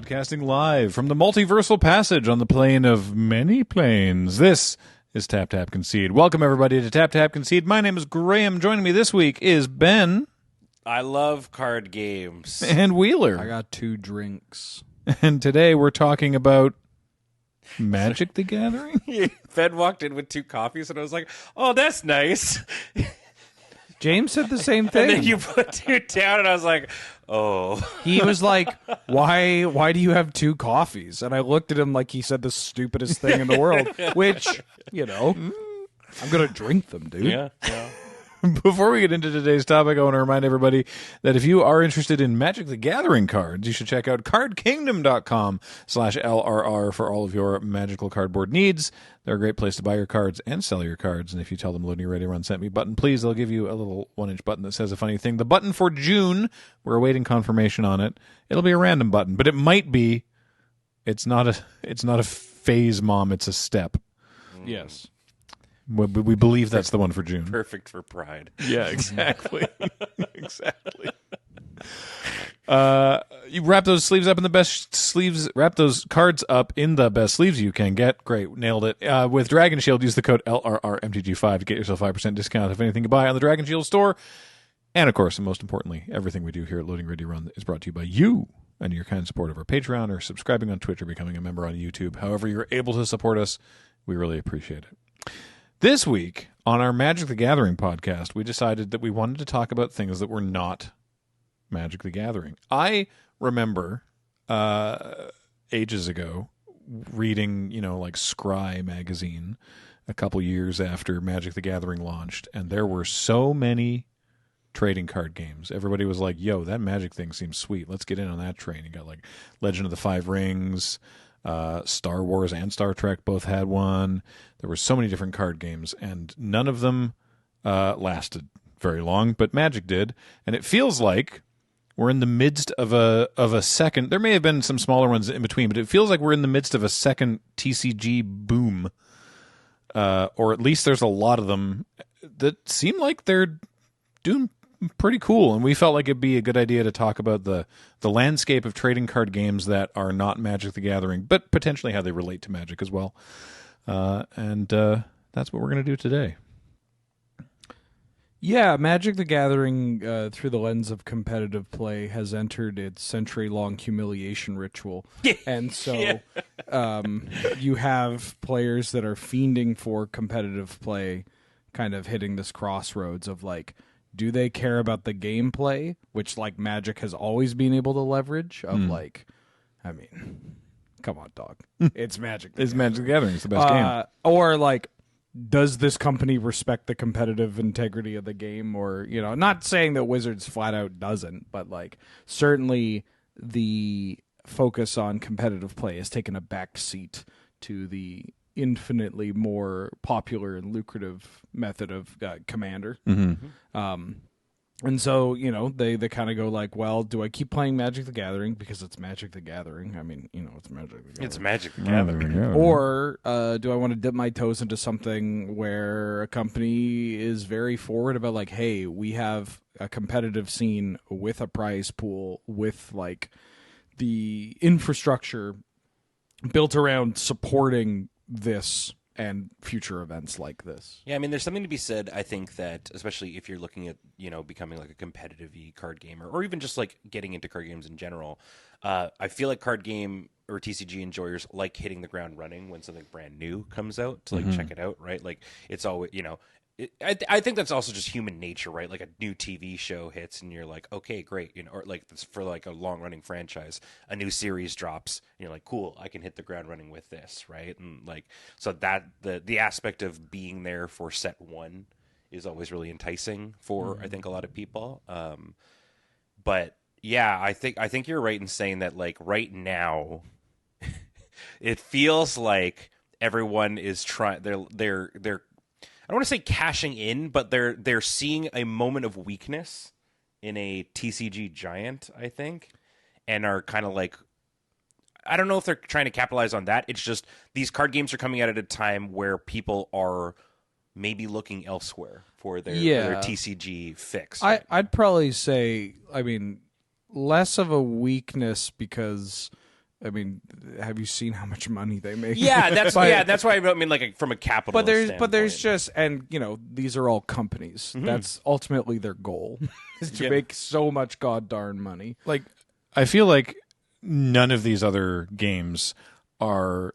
Broadcasting live from the multiversal passage on the plane of many planes. This is TapTapConcede. Welcome, everybody, to TapTapConcede. My name is Graham. Joining me this week is Ben. I love card games. And Wheeler. I got 2 drinks. And today we're talking about Magic the Gathering? Ben walked in with 2 coffees, and I was like, oh, that's nice. James said the same thing. And then you put 2 down, and I was like, oh. He was like, why do you have 2 coffees? And I looked at him like he said the stupidest thing in the world, which, you know, I'm going to drink them, dude. Yeah. Before we get into today's topic, I want to remind everybody that if you are interested in Magic the Gathering cards, you should check out cardkingdom.com/LRR for all of your magical cardboard needs. They're a great place to buy your cards and sell your cards. And if you tell them Loading Ready Run sent me button, please, they'll give you a little 1-inch button that says a funny thing. The button for June, we're awaiting confirmation on it. It'll be a random button, but it might be. It's not a phase, Mom. It's a step. Yes. We believe that's the one for June. Perfect for Pride. Yeah, exactly. Exactly. You wrap those sleeves up in the best sleeves. Wrap those cards up in the best sleeves you can get. Great, nailed it. With Dragon Shield, use the code LRRMTG5 to get yourself 5% discount of anything you buy on the Dragon Shield store. And of course, and most importantly, everything we do here at Loading Ready Run is brought to you by you and your kind support of our Patreon or subscribing on Twitch or becoming a member on YouTube. However you're able to support us, we really appreciate it. This week, on our Magic the Gathering podcast, we decided that we wanted to talk about things that were not Magic the Gathering. I remember ages ago reading, like Scry magazine a couple years after Magic the Gathering launched, and there were so many trading card games. Everybody was like, yo, that Magic thing seems sweet. Let's get in on that train. You got like Legend of the Five Rings, Star Wars and Star Trek both had one. There were so many different card games, and none of them lasted very long, but Magic did. And it feels like we're in the midst of a second. There may have been some smaller ones in between, but it feels like we're in the midst of a second TCG boom, or at least there's a lot of them that seem like they're doing pretty cool, and we felt like it'd be a good idea to talk about the landscape of trading card games that are not Magic the Gathering, but potentially how they relate to Magic as well. And that's what we're going to do today. Yeah, Magic the Gathering, through the lens of competitive play, has entered its century-long humiliation ritual. And so you have players that are fiending for competitive play kind of hitting this crossroads of like, do they care about the gameplay, which like Magic has always been able to leverage? Of like, I mean, come on, dog, it's Magic. It's Magic the Gathering. It's the best game. Or like, does this company respect the competitive integrity of the game? Or not saying that Wizards flat out doesn't, but like certainly the focus on competitive play has taken a back seat to the infinitely more popular and lucrative method of Commander. And so, they kind of go like, well, do I keep playing Magic the Gathering because it's Magic the Gathering? I mean, it's Magic the Gathering. It's Magic the Gathering. Or do I want to dip my toes into something where a company is very forward about like, hey, we have a competitive scene with a prize pool, with like the infrastructure built around supporting this and future events like this. Yeah, I mean, there's something to be said, I think, that especially if you're looking at, becoming like a competitive-y card gamer, or even just like getting into card games in general, I feel like card game or TCG enjoyers like hitting the ground running when something brand new comes out to like check it out, right? Like it's always, I think that's also just human nature, right? Like a new TV show hits and you're like, okay, great. Or like for like a long running franchise, a new series drops and you're like, cool, I can hit the ground running with this. Right. And like, so that the aspect of being there for set one is always really enticing for, I think, a lot of people. But yeah, I think you're right in saying that like right now it feels like everyone is trying, they're I don't want to say cashing in, but they're seeing a moment of weakness in a TCG giant, I think, and are kind of like, I don't know if they're trying to capitalize on that. It's just these card games are coming out at a time where people are maybe looking elsewhere for their TCG fix. Right? I'd probably say, I mean, less of a weakness because I mean, have you seen how much money they make? Yeah, that's why I mean, like from a capital. But there's just, and these are all companies. That's ultimately their goal is to make so much god darn money. Like, I feel like none of these other games are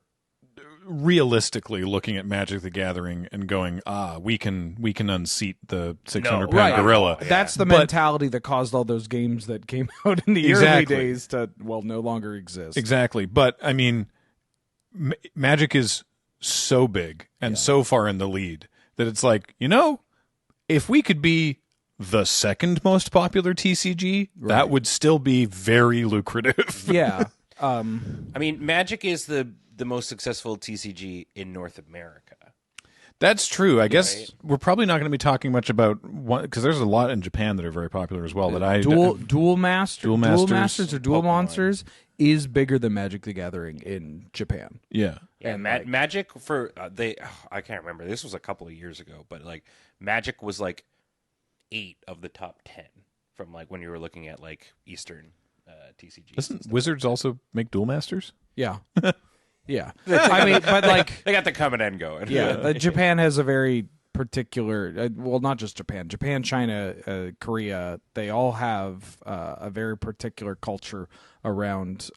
realistically looking at Magic the Gathering and going, we can unseat the 600-pound gorilla. That's the mentality that caused all those games that came out in the early days to no longer exist. Exactly. But I mean, Magic is so big and so far in the lead that it's like, if we could be the second most popular TCG, that would still be very lucrative. Yeah. I mean, Magic is the most successful TCG in North America. That's true. I guess we're probably not going to be talking much about one because there's a lot in Japan that are very popular as well. Dual Masters or Duel Pokemon. Monsters is bigger than Magic the Gathering in Japan. Yeah, and Magic for I can't remember. This was a couple of years ago, but like Magic was like 8 of the top 10 from like when you were looking at like Eastern TCGs. Doesn't Wizards also make Duel Masters? Yeah. Yeah. I mean, but like they got the coming and going. Yeah, Japan has a very particular not just Japan, China, Korea, they all have a very particular culture around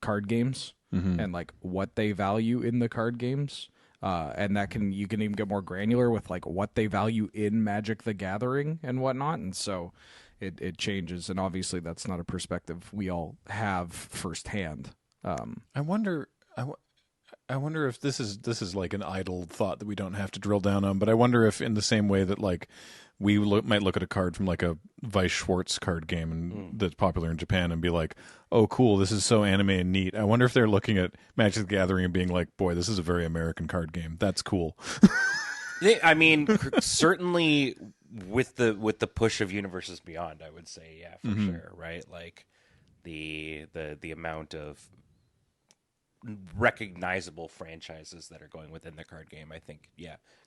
card games and like what they value in the card games. And you can even get more granular with like what they value in Magic the Gathering and whatnot. And so it changes. And obviously that's not a perspective we all have firsthand. I wonder if this is like an idle thought that we don't have to drill down on, but I wonder if in the same way that like we might look at a card from like a Weiss Schwarz card game that's popular in Japan and be like, oh cool, this is so anime and neat. I wonder if they're looking at Magic the Gathering and being like, boy, this is a very American card game. That's cool. I mean, certainly with the push of Universes Beyond, I would say, yeah, for sure, right? Like the amount of recognizable franchises that are going within the card game, I think,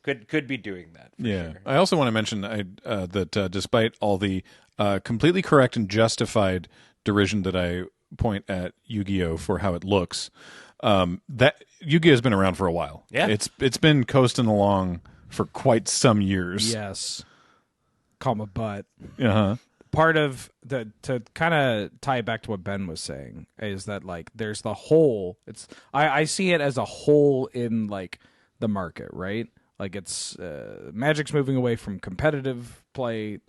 could be doing that. For sure. I also want to mention that despite all the completely correct and justified derision that I point at Yu-Gi-Oh for how it looks, that Yu-Gi-Oh has been around for a while. Yeah, it's been coasting along for quite some years. Yes, but part of to kind of tie it back to what Ben was saying is that like there's the hole. I see it as a hole in like the market, right? Like it's Magic's moving away from competitive play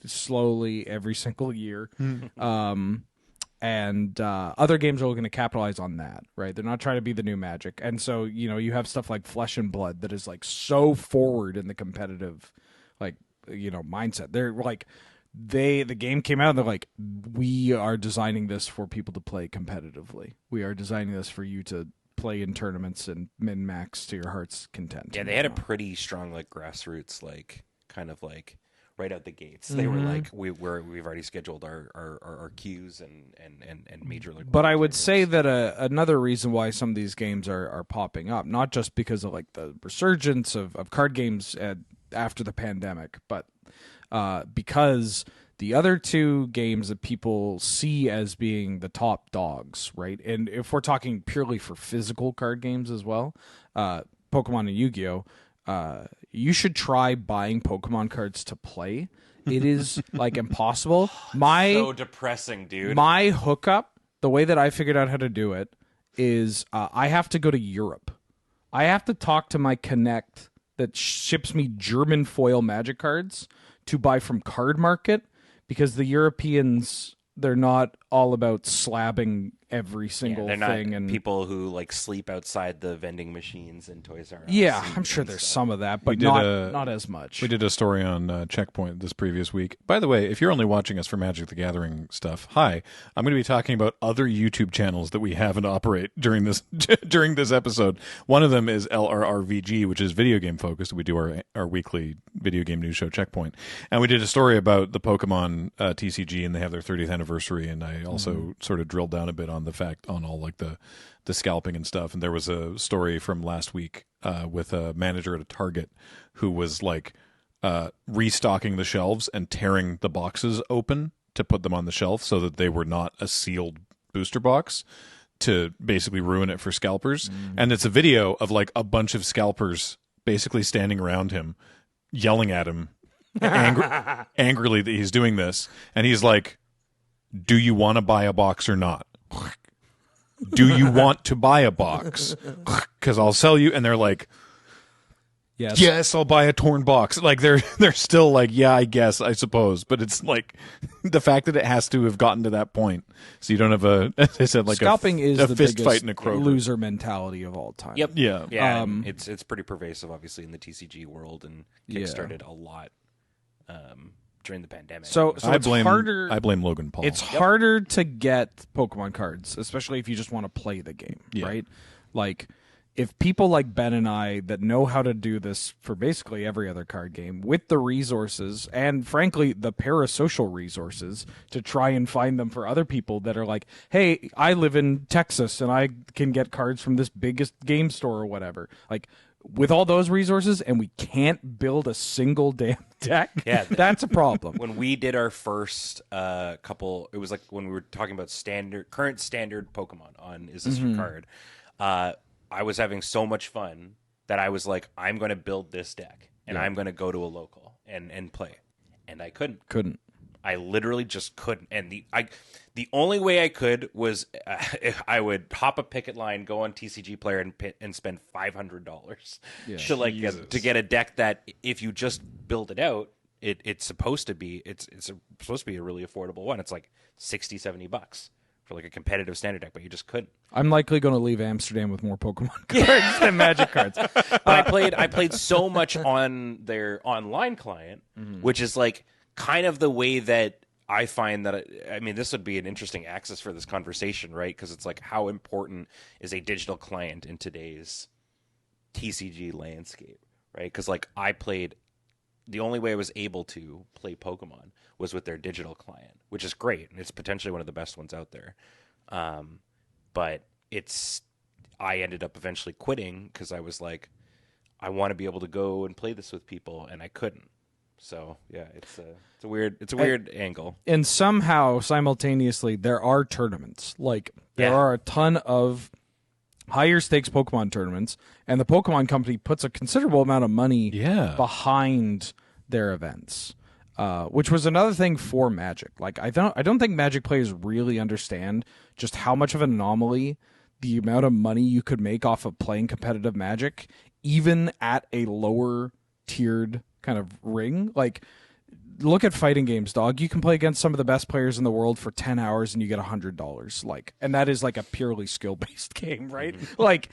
slowly every single year. And other games are looking to capitalize on that, right? They're not trying to be the new Magic. And so, you have stuff like Flesh and Blood that is like so forward in the competitive mindset. They're like the game came out and they're like, we are designing this for people to play competitively. We are designing this for you to play in tournaments and min-max to your heart's content. Yeah, they had a pretty strong like grassroots kind of right out the gates. They were like, we've already scheduled our queues and major league. But I would say that another reason why some of these games are popping up, not just because of like the resurgence of card games after the pandemic, but because the other two games that people see as being the top dogs, right? And if we're talking purely for physical card games as well, Pokemon and Yu-Gi-Oh, you should try buying Pokemon cards to play. It is like impossible. So depressing, dude. My hookup, the way that I figured out how to do it is I have to go to Europe. I have to talk to my Connect that ships me German foil Magic cards to buy from Card Market, because the Europeans, they're not all about slabbing every single they're thing. Not and people who like sleep outside the vending machines in Toys R Us. Yeah, I'm sure there's some of that, but not as much. We did a story on Checkpoint this previous week. By the way, if you're only watching us for Magic the Gathering stuff, hi. I'm going to be talking about other YouTube channels that we have and operate during this episode. One of them is LRRVG, which is video game focused. We do our weekly video game news show Checkpoint. And we did a story about the Pokemon TCG, and they have their 30th anniversary, and I also sort of drilled down a bit on the fact on all like the scalping and stuff. And there was a story from last week with a manager at a Target who was like restocking the shelves and tearing the boxes open to put them on the shelf so that they were not a sealed booster box to basically ruin it for scalpers. And it's a video of like a bunch of scalpers basically standing around him, yelling at him angrily that he's doing this. And he's like, do you want to buy a box or not? Do you want to buy a box? Because I'll sell you. And they're like, yes, I'll buy a torn box. Like they're still like, yeah, I guess, I suppose. But it's like the fact that it has to have gotten to that point, so you don't have a, as I said, like scalping is a the fist biggest fight in a Kroger. loser mentality of all time. Yep. Yeah. Yeah. And it's pretty pervasive, obviously, in the TCG world, and kickstarted a lot during the pandemic. So I it's blame harder. I blame Logan Paul. It's harder to get Pokemon cards, especially if you just want to play the game, right? Like, if people like Ben and I that know how to do this for basically every other card game with the resources and, frankly, the parasocial resources to try and find them for other people that are like, hey, I live in Texas and I can get cards from this biggest game store or whatever. Like, with all those resources and we can't build a single damn deck, that's a problem. When we did our first couple, it was like when we were talking about current standard Pokemon on Is This Your Card? I was having so much fun that I was like, I'm going to build this deck and I'm going to go to a local and play. And I couldn't. I literally just couldn't. And the only way I could was I would hop a picket line, go on TCG Player and spend $500 to get a deck that, if you just build it out, it's supposed to be a really affordable one. It's like $60-$70 for like a competitive standard deck, but you just couldn't. I'm likely going to leave Amsterdam with more Pokemon cards than Magic cards. But I played so much on their online client, which is like kind of the way that I find that, I mean, this would be an interesting axis for this conversation, right? Because it's like, how important is a digital client in today's TCG landscape, right? Because like the only way I was able to play Pokemon was with their digital client, which is great, and it's potentially one of the best ones out there. But I ended up eventually quitting because I was like, I want to be able to go and play this with people, and I couldn't. So yeah, it's a weird angle. And somehow simultaneously there are tournaments. Like there are a ton of higher stakes Pokemon tournaments, and the Pokemon Company puts a considerable amount of money behind their events. Which was another thing for Magic. Like I don't think Magic players really understand just how much of an anomaly the amount of money you could make off of playing competitive Magic, even at a lower tiered kind of ring. Like, look at fighting games, dog. You can play against some of the best players in the world for 10 hours and you get $100. Like, and that is like a purely skill based game, right? Like,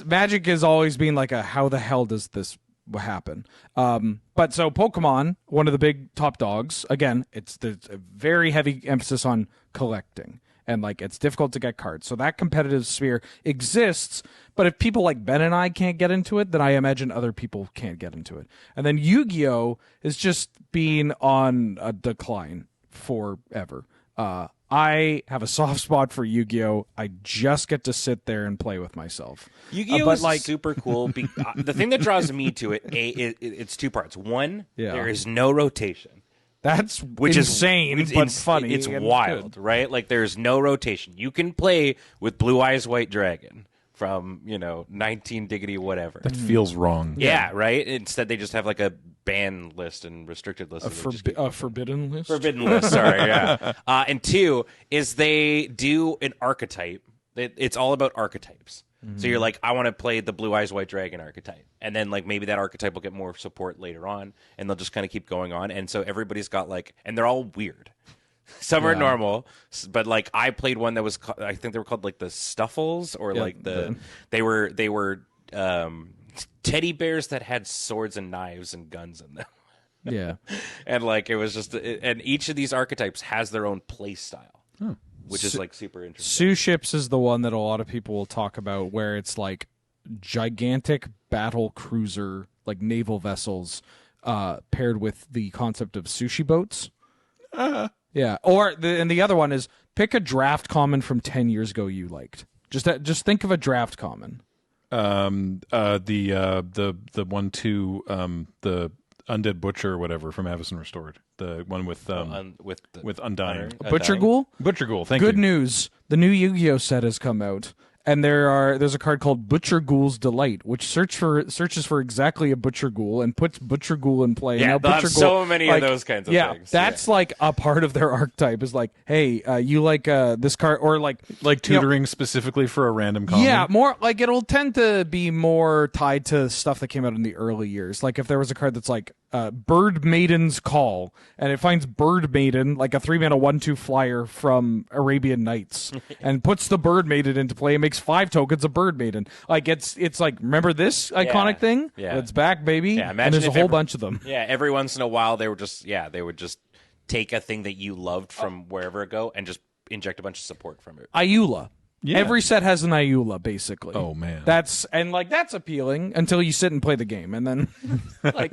Magic has always been like how the hell does this happen? But so Pokemon, one of the big top dogs, again, there's a very heavy emphasis on collecting. And like it's difficult to get cards. So that competitive sphere exists, but if people like Ben and I can't get into it, then I imagine other people can't get into it. And then Yu-Gi-Oh! Is just being on a decline forever. I have a soft spot for Yu-Gi-Oh! I just get to sit there and play with myself. Yu-Gi-Oh! Is like super cool. The thing that draws me to it, it's two parts. One, there is no rotation. That's insane, but funny. It's wild, right? Like, there's no rotation. You can play with Blue Eyes White Dragon from, 19 diggity whatever. That feels wrong. Yeah, right? Instead, they just have, like, a ban list and restricted list. A forbidden list? Forbidden list, sorry, yeah. And two is they do an archetype. It's all about archetypes. So you're like, I want to play the Blue Eyes White Dragon archetype. And then like maybe that archetype will get more support later on, and they'll just kind of keep going on. And so everybody's got like, and they're all weird. Some are normal, but like I played one that was, I think they were called like the Stuffles, or like they were teddy bears that had swords and knives and guns in them. Yeah. And like it was just, and each of these archetypes has their own play style. Oh. Which is like super interesting. Sue Ships is the one that a lot of people will talk about, where it's like gigantic battle cruiser, like naval vessels, paired with the concept of sushi boats. Yeah. Or the other one is pick a draft common from 10 years ago you liked. Just think of a draft common. The one too, the Undead Butcher or whatever from Avison Restored. The one with Undying. Butcher Ghoul? Butcher Ghoul, thank you. Good news. the new Yu-Gi-Oh set has come out, and there's a card called Butcher Ghoul's Delight, which searches for exactly a Butcher Ghoul and puts Butcher Ghoul in play. Yeah, now, they'll have Butcher so Ghoul, many of those kinds of things. That's like a part of their archetype is like, hey, you like this card, or like tutoring specifically for a random common. Yeah, more like it'll tend to be more tied to stuff that came out in the early years. Like if there was a card that's like Bird Maiden's Call, and it finds Bird Maiden, like a 3-mana 1/2 flyer from Arabian Nights, and puts the Bird Maiden into play and makes 5 tokens of Bird Maiden. Like it's like, remember this iconic thing? Yeah. It's back, baby. Yeah, and there's a whole bunch of them. Yeah, every once in a while they would just take a thing that you loved from wherever it go and just inject a bunch of support from it. Ayula. Yeah. Every set has an Ayula, basically. Oh man, that's appealing until you sit and play the game, and then, Yeah.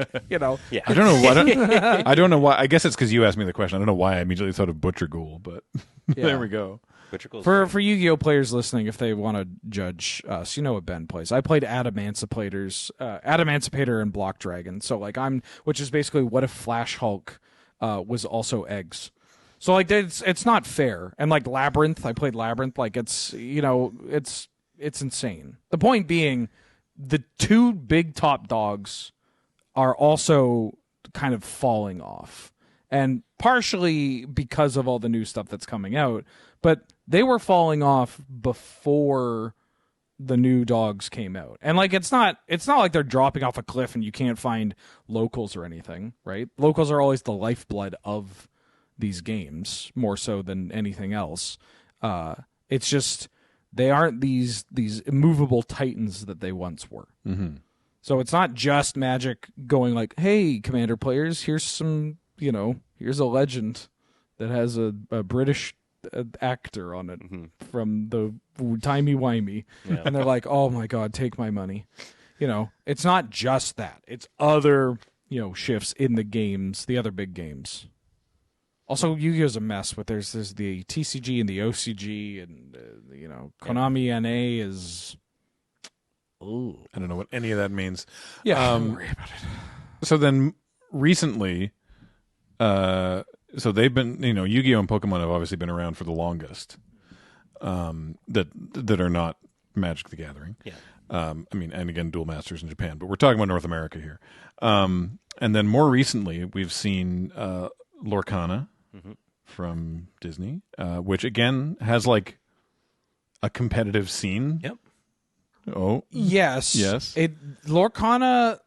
I don't know what. I don't know why. I guess it's because you asked me the question. I don't know why I immediately thought of Butcher Ghoul, but there we go. For Yu-Gi-Oh players listening, if they want to judge us, you know what Ben plays. I played Adamantipator and Block Dragon. So which is basically what if Flash Hulk was also eggs. So like it's not fair. And like Labyrinth, I played Labyrinth. Like it's insane. The point being, the two big top dogs are also kind of falling off, and partially because of all the new stuff that's coming out. But they were falling off before the new dogs came out, and like it's not like they're dropping off a cliff and you can't find locals or anything, right? Locals are always the lifeblood of these games, more so than anything else. It's just they aren't these immovable titans that they once were. Mm-hmm. So it's not just Magic going like, "Hey, Commander players, here's some, here's a legend that has a British actor on it from the timey-wimey," and they're like, "Oh my God, take my money." It's not just that; it's other shifts in the games, the other big games. Also, Yu-Gi-Oh's a mess, but there's the TCG and the OCG, and Konami NA is. Ooh. I don't know what any of that means. Yeah, don't worry about it. So then, recently, so they've been, Yu-Gi-Oh and Pokemon have obviously been around for the longest. That are not Magic the Gathering. Yeah. And again, Duel Masters in Japan, but we're talking about North America here. And then more recently, we've seen Lorcana. From Disney, which again has like a competitive scene. Yep. Oh, yes. Lorcana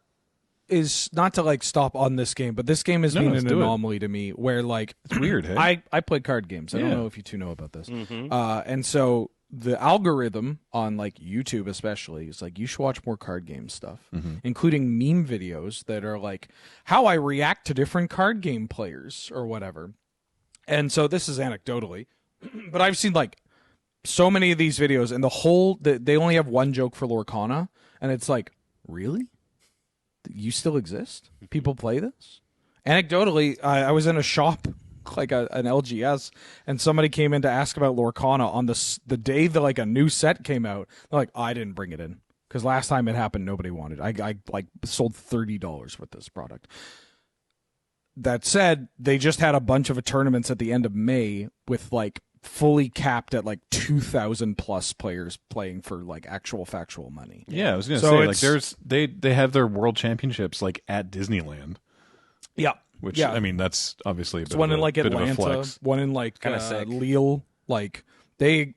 is not to like stop on this game, but this game has been an anomaly to me where like it's weird. Hey? I played card games. I don't know if you two know about this. And so the algorithm on like YouTube especially is like, you should watch more card game stuff, including meme videos that are like how I react to different card game players or whatever. And so this is anecdotally, but I've seen like so many of these videos, and they only have one joke for Lorcana, and it's like, really? You still exist? People play this? Anecdotally, I was in a shop, like an LGS, and somebody came in to ask about Lorcana on the day that like a new set came out. They're like, I didn't bring it in because last time it happened, nobody wanted it. I like sold $30 with this product. That said, they just had a bunch of tournaments at the end of May with like fully capped at like 2,000 plus players playing for like actual factual money. Yeah, I was going to say like they have their world championships like at Disneyland. Yeah, which I mean that's obviously a bit one of in like bit of a Atlanta, flex. one in like kind of sick. Lille. Like these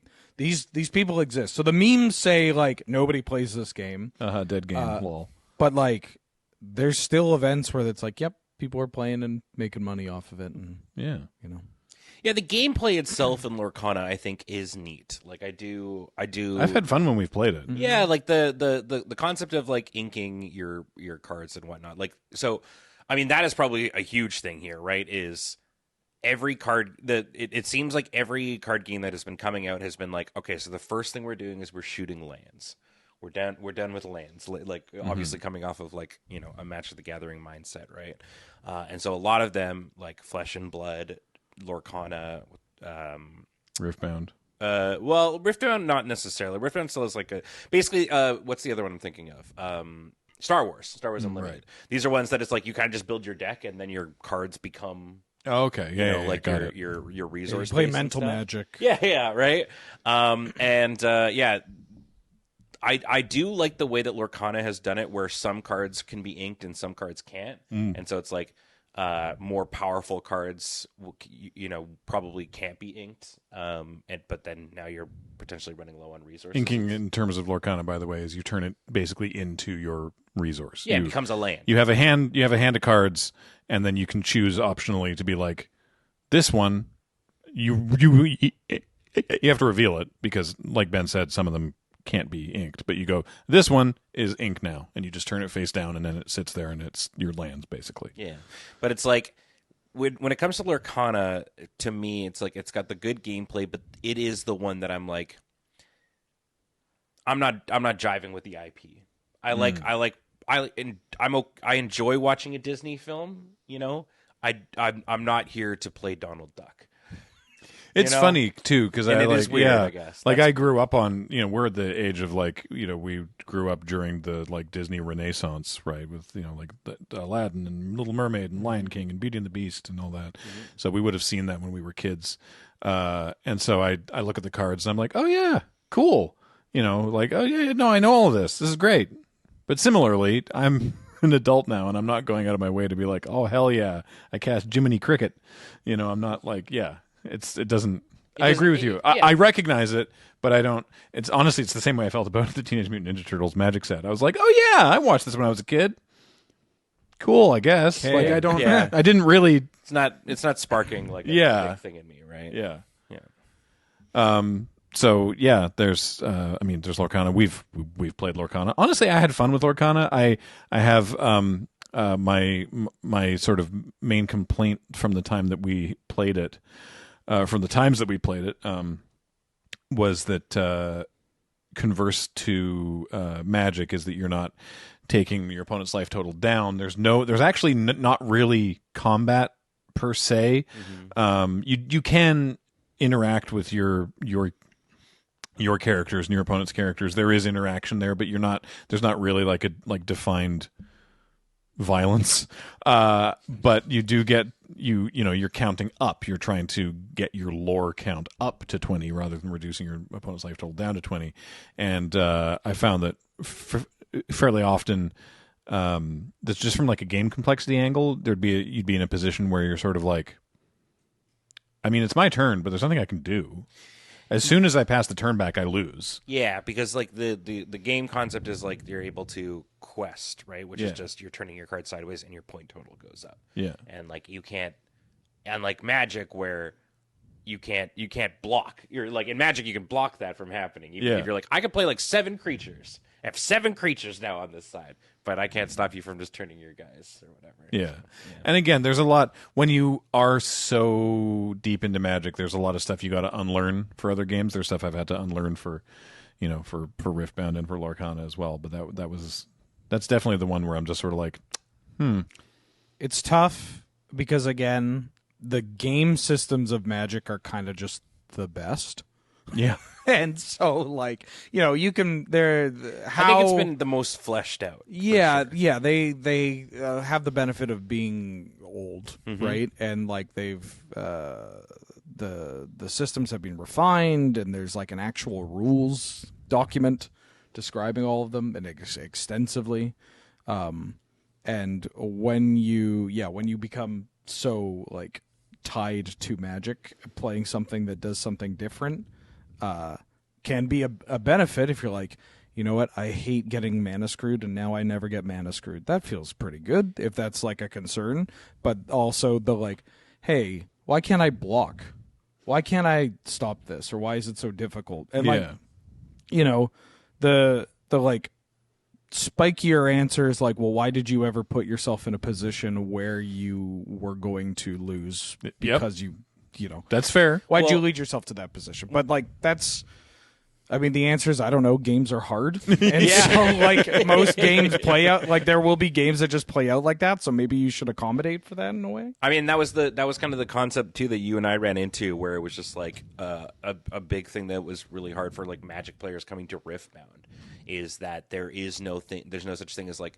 people exist. So the memes say like nobody plays this game. Dead game. Lol. But like there's still events where it's like, yep, people are playing and making money off of it, and yeah, Yeah, the gameplay itself in Lorcana, I think, is neat. Like I do. I've had fun when we've played it. Yeah, like the concept of like inking your cards and whatnot. Like so, I mean that is probably a huge thing here, right? Is every card that it seems like every card game that has been coming out has been like, okay, so the first thing we're doing is we're shooting lands. We're done with lands. Like obviously coming off of like a Match of the Gathering mindset, right? And so a lot of them like Flesh and Blood, Lorcana, Riftbound. Well, Riftbound not necessarily. Riftbound still is like a basically. What's the other one I'm thinking of? Star Wars Unlimited. Right. These are ones that it's like you kind of just build your deck and then your cards become Okay, You know, yeah, like got it. your You resource play base and mental stuff. magic. Yeah, right. Yeah, I do like the way that Lorcana has done it, where some cards can be inked and some cards can't, and so it's like more powerful cards, probably can't be inked, but then now you're potentially running low on resources. Inking in terms of Lorcana, by the way, is you turn it basically into your resource. Yeah, it becomes a land. You have a hand. You have a hand of cards, and then you can choose optionally to be like, this one. You have to reveal it because, like Ben said, some of them can't be inked. But you go, this one is inked now, and you just turn it face down, and then it sits there, and it's your lands basically. Yeah, but it's like when it comes to Lorcana, to me, it's like it's got the good gameplay, but it is the one that I'm like, I'm not jiving with the IP. I enjoy watching a Disney film. You know, I'm not here to play Donald Duck. It's funny too because it is weird, I guess. Like I grew up on, we're at the age of like, we grew up during the like Disney Renaissance, right? With like the Aladdin and Little Mermaid and Lion King and Beauty and the Beast and all that. Mm-hmm. So we would have seen that when we were kids, and so I look at the cards and I'm like, oh yeah, cool. Like, oh yeah, no, I know all of this. This is great. But similarly, I'm an adult now, and I'm not going out of my way to be like, oh hell yeah, I cast Jiminy Cricket. I'm not like, yeah. It doesn't. I agree with you. I recognize it, but I don't. It's honestly, it's the same way I felt about the Teenage Mutant Ninja Turtles Magic set. I was like, oh yeah, I watched this when I was a kid. Cool, I guess. Okay. Like I don't. Yeah. I didn't really. It's not sparking like a big thing in me, right? Yeah. Yeah. So yeah, there's. There's Lorcana. We've played Lorcana. Honestly, I had fun with Lorcana. I have my sort of main complaint from the time that we played it. From the times that we played it, was that converse to Magic is that you're not taking your opponent's life total down. There's actually not really combat per se. Mm-hmm. You can interact with your characters and your opponent's characters. There is interaction there, but there's not really like a defined violence, but you do get you're counting up. You're trying to get your lore count up to 20 rather than reducing your opponent's life total down to 20. And I found that fairly often, that's just from like a game complexity angle. You'd be in a position where you're sort of like, it's my turn, but there's nothing I can do. As soon as I pass the turn back, I lose. Yeah, because like the game concept is like you're able to quest, right? Which is just you're turning your card sideways and your point total goes up. Yeah. And like you can't, and like Magic where you can't block. You're like in Magic you can block that from happening. Even if you're like, I can play like 7 creatures. I have 7 creatures now on this side, but I can't stop you from just turning your guys or whatever. Yeah. And again, there's a lot when you are so deep into Magic. There's a lot of stuff you got to unlearn for other games. There's stuff I've had to unlearn for Riftbound and for Lorcana as well. But that's definitely the one where I'm just sort of like, It's tough because again, the game systems of Magic are kind of just the best. Yeah. And so, like, you can. I think it's been the most fleshed out. Yeah, sure. yeah. They have the benefit of being old, Mm-hmm. right? And like they've the systems have been refined, and there's like an actual rules document describing all of them and extensively. And when you become so like tied to Magic, playing something that does something different. Can be a benefit if you're like, you know what, I hate getting mana screwed and now I never get mana screwed. That feels pretty good if that's like a concern. But also the like, hey, why can't I block? Why can't I stop this? Or why is it so difficult? And like, the like spikier answer is like, well, why did you ever put yourself in a position where you were going to lose because that's fair. Why'd you lead yourself to that position? But like the answer is I don't know. Games are hard, and so like most games play out like there will be games that just play out like that. So maybe you should accommodate for that in a way. I mean, that was kind of the concept too that you and I ran into, where it was just like a big thing that was really hard for like Magic players coming to Riftbound, is that there's no such thing as like,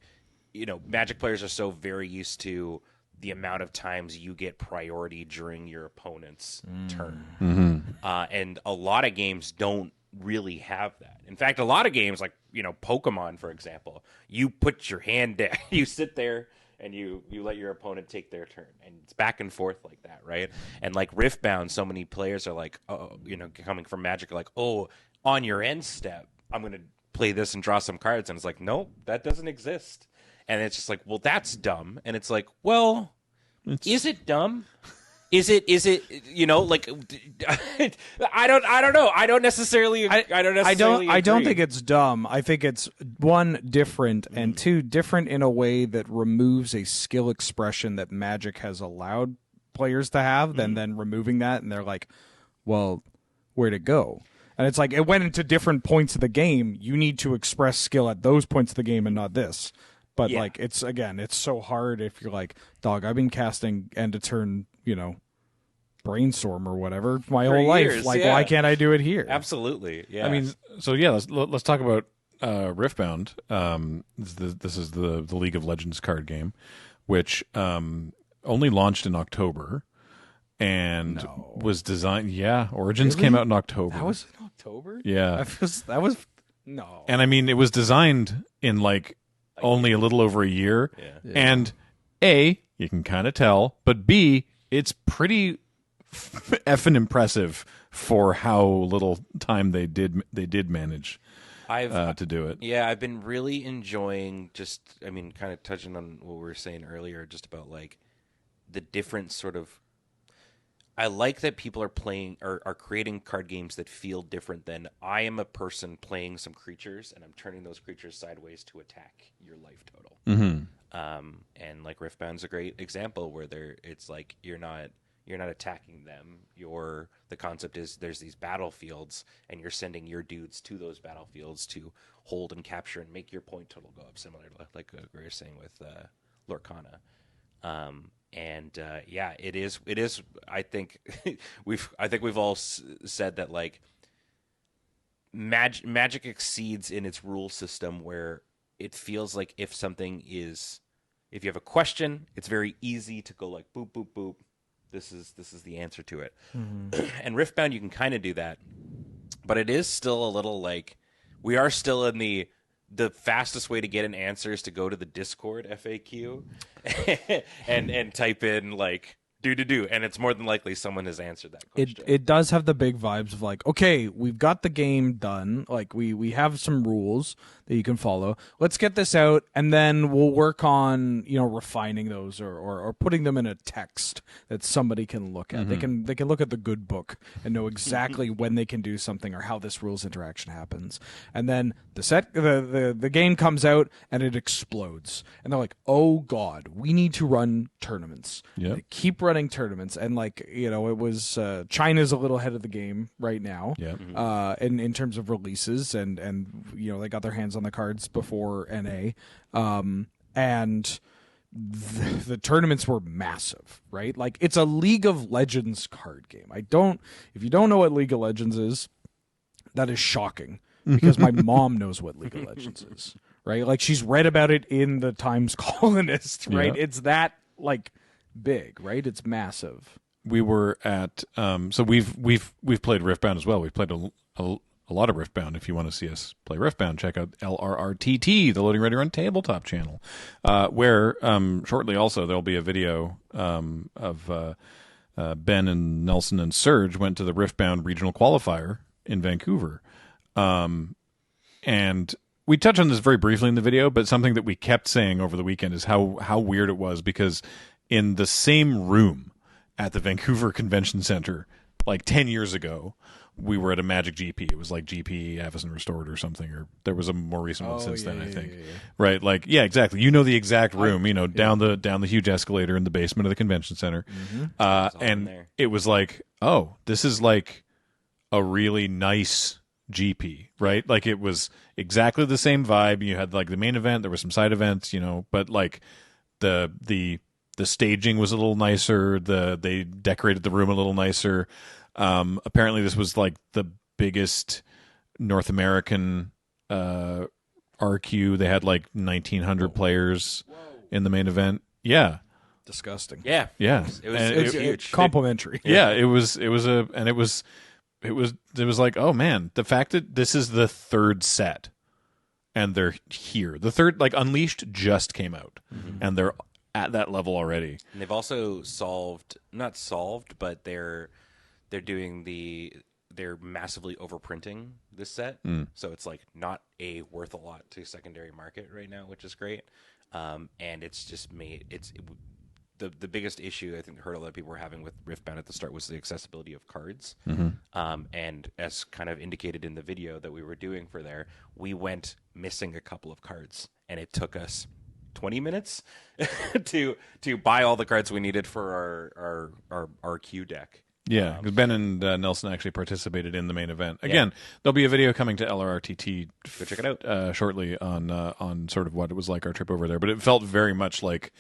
Magic players are so very used to the amount of times you get priority during your opponent's turn. And a lot of games don't really have that. In fact, a lot of games, like, Pokemon, for example, you put your hand down, you sit there, and you let your opponent take their turn. And it's back and forth like that, right? And like Riftbound, so many players are like, coming from Magic, are like, on your end step, I'm going to play this and draw some cards. And it's like, nope, that doesn't exist. And it's just like, well, that's dumb. And it's like, well, is it dumb? Is it like I don't know. I don't necessarily I don't think it's dumb. I think it's one, different, and two, different in a way that removes a skill expression that Magic has allowed players to have, and then removing that, and they're like, well, where'd it go? And it's like, it went into different points of the game. You need to express skill at those points of the game and not this. But like, it's so hard if you're like, dog, I've been casting end of turn, Brainstorm or whatever my whole life. Like, why can't I do it here? Absolutely. Yeah. I mean, so yeah, let's talk about Riftbound. This is the League of Legends card game, which only launched in October and was designed. Yeah, Origins came out in October. That was in October. Yeah, that was no. And I mean, it was designed in like only a little over a year. Yeah. And A, you can kind of tell, but B, it's pretty effing impressive for how little time they did manage to do it. Yeah, I've been really enjoying kind of touching on what we were saying earlier, just about like the different sort of. I like that people are playing or are creating card games that feel different than I am a person playing some creatures and I'm turning those creatures sideways to attack your life total. And like Riftbound's a great example where it's like you're not attacking them. The concept is there's these battlefields and you're sending your dudes to those battlefields to hold and capture and make your point total go up, similar to like we were saying with Lorcana. It is. I think we've all said that like Magic exceeds in its rule system where it feels like if you have a question, it's very easy to go like boop boop boop. This is the answer to it. And Riftbound, you can kind of do that, but it is still a little like we are still in the fastest way to get an answer is to go to the Discord FAQ and type in like do, and it's more than likely someone has answered that question. It does have the big vibes of like, okay, we've got the game done. Like we have some rules that you can follow. Let's get this out, and then we'll work on refining those or putting them in a text that somebody can look at. They can look at the good book and know exactly when they can do something or how this rules interaction happens. And then the game comes out and it explodes, and they're like, oh god, we need to run tournaments. Yeah, keep running tournaments, and like it was China's a little ahead of the game right now. Yeah, in terms of releases, and they got their hands on the cards before NA, and the tournaments were massive, right? Like it's a League of Legends card game. If you don't know what League of Legends is, that is shocking because my mom knows what League of Legends is, right? Like she's read about it in the Times Colonist, right? Yeah. It's that like big, right? It's massive. We were at so we've played Riftbound as well. We've played a lot of Riftbound. If you want to see us play Riftbound, check out LRRTT, the Loading Ready Run tabletop channel, where shortly also there'll be a video of Ben and Nelson and Serge went to the Riftbound regional qualifier in Vancouver. And we touched on this very briefly in the video, but something that we kept saying over the weekend is how weird it was, because in the same room at the Vancouver Convention Center, like 10 years ago, we were at a Magic GP. It was like GP Avison Restored or something, or there was a more recent one since then, I think. Yeah. Right? Like, yeah, exactly. You know the exact room, down the huge escalator in the basement of the convention center. And it was like, oh, this is like a really nice GP, right? Like it was exactly the same vibe. You had like the main event, there were some side events, but like the staging was a little nicer. They decorated the room a little nicer. Apparently this was like the biggest North American RQ. They had like 1,900 players in the main event. Yeah. disgusting. Yeah, Yeah. it was, And it was it- huge. Complimentary. Yeah, it was like, oh man, the fact that this is the third set and they're here. The third, like, Unleashed just came out and they're at that level already. And they've also not solved, but they're massively overprinting this set. So it's like not worth a lot to secondary market right now, which is great. And it's just the biggest issue I think a lot of people were having with Riftbound at the start was the accessibility of cards. And as kind of indicated in the video that we were doing for there, we went missing a couple of cards, and it took us 20 minutes to buy all the cards we needed for our queue deck. Yeah, because Ben and Nelson actually participated in the main event. Again, there'll be a video coming to LRRTT. Go check it out shortly on sort of what it was like our trip over there. But it felt very much like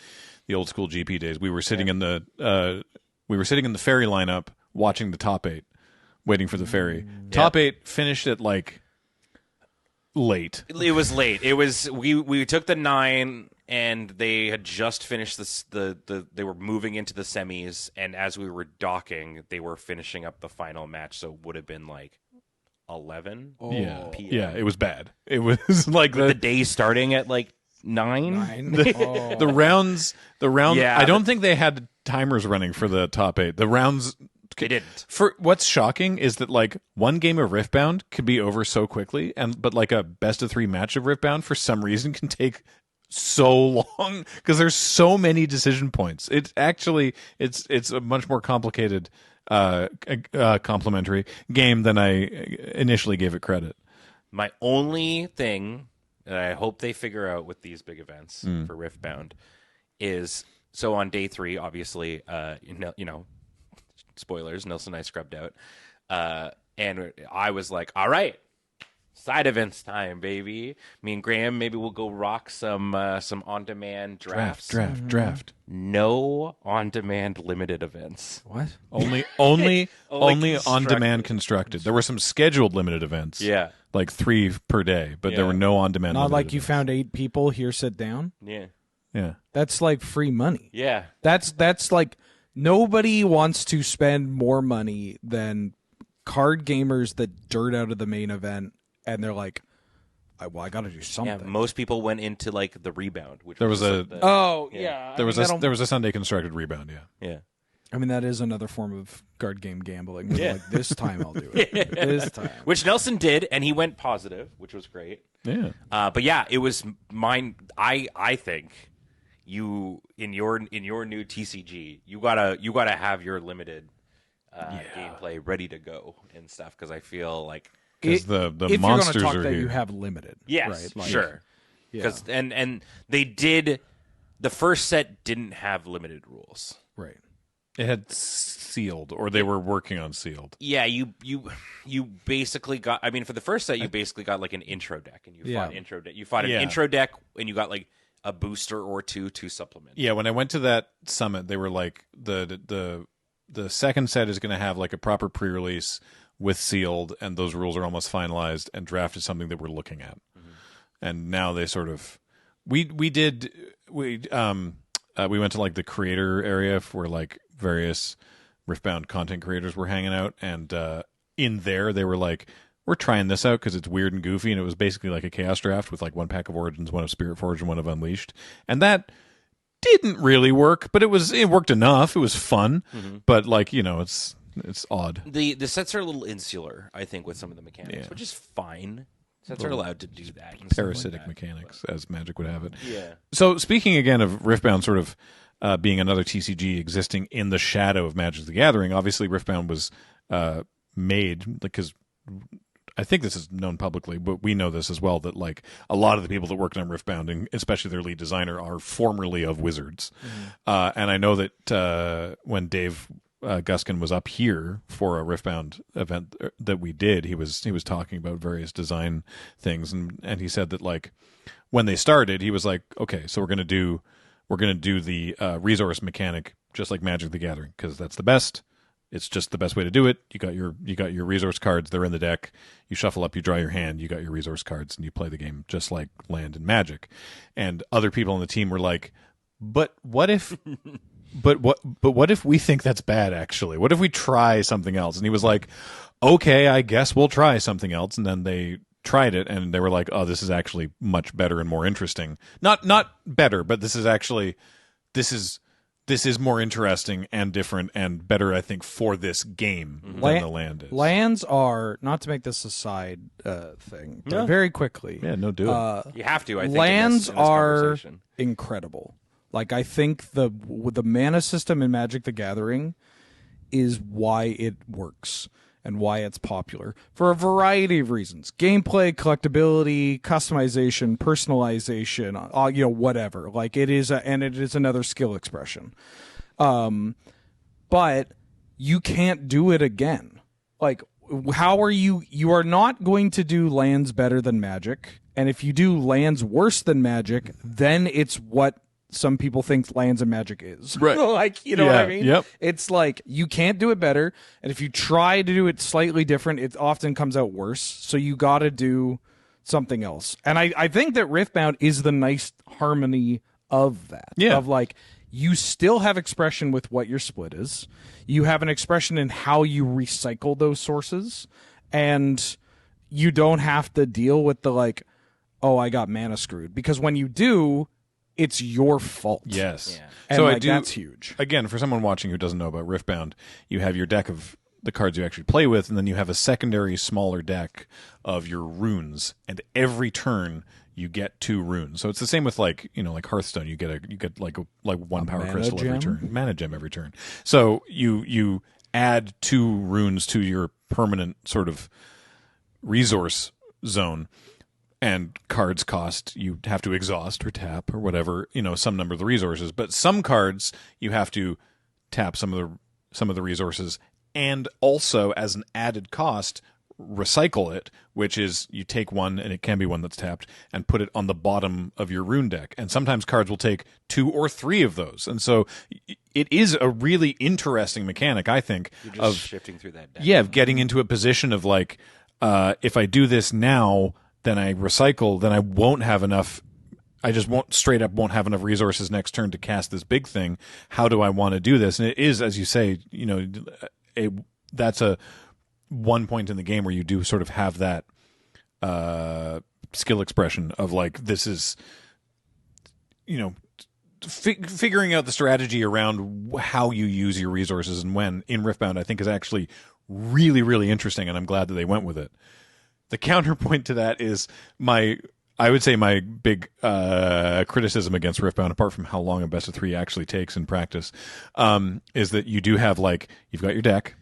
the old school GP days. We were sitting in the ferry lineup watching the top 8, waiting for the ferry. Top 8 finished at like late. It was late. It was we took the 9. And they had just finished this. They were moving into the semis, and as we were docking, they were finishing up the final match. So it would have been like 11. Yeah, PM. yeah, it was bad. It was like the day starting at like 9. The rounds. Yeah, I don't think they had timers running for the top 8. The rounds. They didn't. For what's shocking is that like one game of Riftbound could be over so quickly, but like a best of 3 match of Riftbound for some reason can take so long because there's so many decision points. It's actually it's a much more complicated complementary game than I initially gave it credit. My only thing that I hope they figure out with these big events for Riftbound is, so on day 3, obviously, you know, spoilers, Nelson and I scrubbed out, and I was like, all right, side events time, baby. Me and Graham, maybe we'll go rock some on-demand drafts. Draft. No on-demand limited events. What? Only constructed. on-demand constructed. There were some scheduled limited events. Yeah. Like 3 per day, but there Yeah. were no on-demand. Not limited like you events. found 8 people here, sit down. Yeah. Yeah. That's like free money. Yeah. That's like nobody wants to spend more money than card gamers that dirt out of the main event, and they're like, I got to do something. Yeah. Most people went into like the rebound, which There was a- the- Oh Yeah. There was a Sunday constructed rebound. Yeah. yeah. I mean, that is another form of card game gambling. Yeah. Like, this time I'll do it. This time. Which Nelson did, and he went positive, which was great. Yeah. But yeah, it was mine. I think you in your new TCG, you gotta have your limited gameplay ready to go and stuff, because I feel like Because the if monsters you're going to talk are that here. you have limited. yes, right? Like, sure, Yeah. because and they did. The first set didn't have limited rules. Right. It had sealed, or they were working on sealed. Yeah, you basically got. I mean, for the first set, you basically got like an intro deck, and you fought intro deck. You fought an Yeah. intro deck, and you got like a booster or two to supplement. Yeah, when I went to that summit, they were like the second set is going to have like a proper pre-release with sealed, and those rules are almost finalized, and draft is something that we're looking at. And now they sort of we went to like the creator area where like various Riftbound content creators were hanging out, and in there they were like, we're trying this out because it's weird and goofy, and it was basically like a chaos draft with like 1 pack of Origins, 1 of Spirit Forge, and 1 of Unleashed, and that didn't really work, but it worked enough. It was fun, but like, you know, it's odd. The sets are a little insular, I think, with some of the mechanics, Yeah. which is fine. Sets are allowed to do that. and stuff Parasitic like that. mechanics, as Magic would have it. Yeah. So speaking again of Riftbound sort of being another TCG existing in the shadow of Magic the Gathering, obviously Riftbound was made because I think this is known publicly, but we know this as well, that like a lot of the people that worked on Riftbound, and especially their lead designer, are formerly of Wizards. And I know that when Dave Guskin was up here for a Riftbound event that we did, he was talking about various design things, and he said that like when they started, he was like, okay, so we're gonna do the resource mechanic just like Magic the Gathering, because that's the best. It's just the best way to do it. You got your resource cards, they're in the deck. You shuffle up, you draw your hand, you got your resource cards, and you play the game just like Land and Magic. And other people on the team were like, but what if But what if we think that's bad, actually? What if we try something else? And he was like, okay, I guess we'll try something else. And then they tried it, and they were like, oh, this is actually much better and more interesting. Not better, but this is more interesting and different and better, I think, for this game than the land is. Lands are, not to make this a side thing, but very quickly. Yeah, no, do it. You have to, I think. Lands in this are conversation. incredible. Like, I think the mana system in Magic the Gathering is why it works and why it's popular for a variety of reasons: gameplay, collectability, customization, personalization, whatever. Like, it is another skill expression. But you can't do it again. Like, how are you are not going to do lands better than Magic, and if you do lands worse than Magic, then it's what some people think lands and Magic is. Right. Like, you know what I mean? Yep. It's like, you can't do it better, and if you try to do it slightly different, it often comes out worse. So you got to do something else. And I think that Riftbound is the nice harmony of that. Yeah. Of like, you still have expression with what your split is. You have an expression in how you recycle those sources, and you don't have to deal with the like, oh, I got mana screwed. Because when you do, it's your fault. Yes. Yeah. And So like, that's huge. Again, for someone watching who doesn't know about Riftbound, you have your deck of the cards you actually play with, and then you have a secondary smaller deck of your runes, and every turn you get 2 runes. So it's the same with like Hearthstone. You get like one power mana crystal every gem? turn, mana gem every turn. So you add 2 runes to your permanent sort of resource zone. And cards cost, you have to exhaust or tap or whatever, some number of the resources. But some cards you have to tap some of the resources, and also as an added cost, recycle it, which is you take one, and it can be one that's tapped, and put it on the bottom of your rune deck. And sometimes cards will take 2 or 3 of those. And so it is a really interesting mechanic, I think, You're just shifting through that deck. Yeah, of getting into a position of like, if I do this now, then I recycle, then I won't have enough. I just won't have enough resources next turn to cast this big thing. How do I want to do this? And it is, as you say, that's a one point in the game where you do sort of have that skill expression of like, this is, figuring out the strategy around how you use your resources and when in Riftbound, I think, is actually really, really interesting, and I'm glad that they went with it. The counterpoint to that is I would say my big criticism against Riftbound, apart from how long a best of 3 actually takes in practice, is that you do have you've got your deck,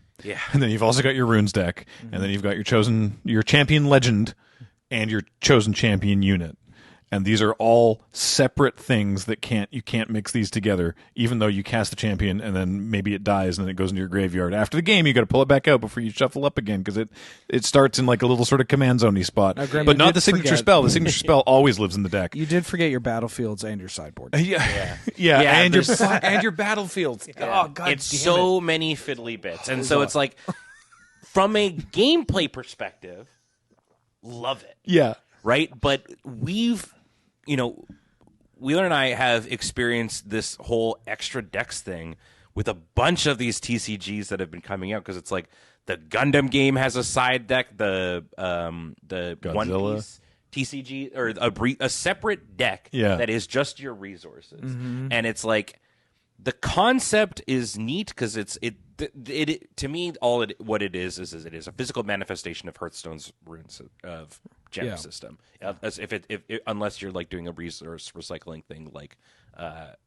and then you've also got your runes deck, and then you've got your champion legend, and your chosen champion unit. And these are all separate things that you can't mix these together, even though you cast the champion and then maybe it dies and then it goes into your graveyard. After the game, you got to pull it back out before you shuffle up again, because it starts in like a little sort of command zone-y spot. But not the signature spell. The signature spell always lives in the deck. You did forget your battlefields and your sideboard. Yeah, and your battlefields. Oh God, it's so many fiddly bits, and so it's like, from a gameplay perspective, love it. Yeah, right. But Wheeler and I have experienced this whole extra decks thing with a bunch of these TCGs that have been coming out, because it's like the Gundam game has a side deck, the One Piece TCG, or a separate deck that is just your resources, and it's like, the concept is neat because it to me, what it is it is a physical manifestation of Hearthstone's runes of gem system. As if unless you're like doing a resource recycling thing like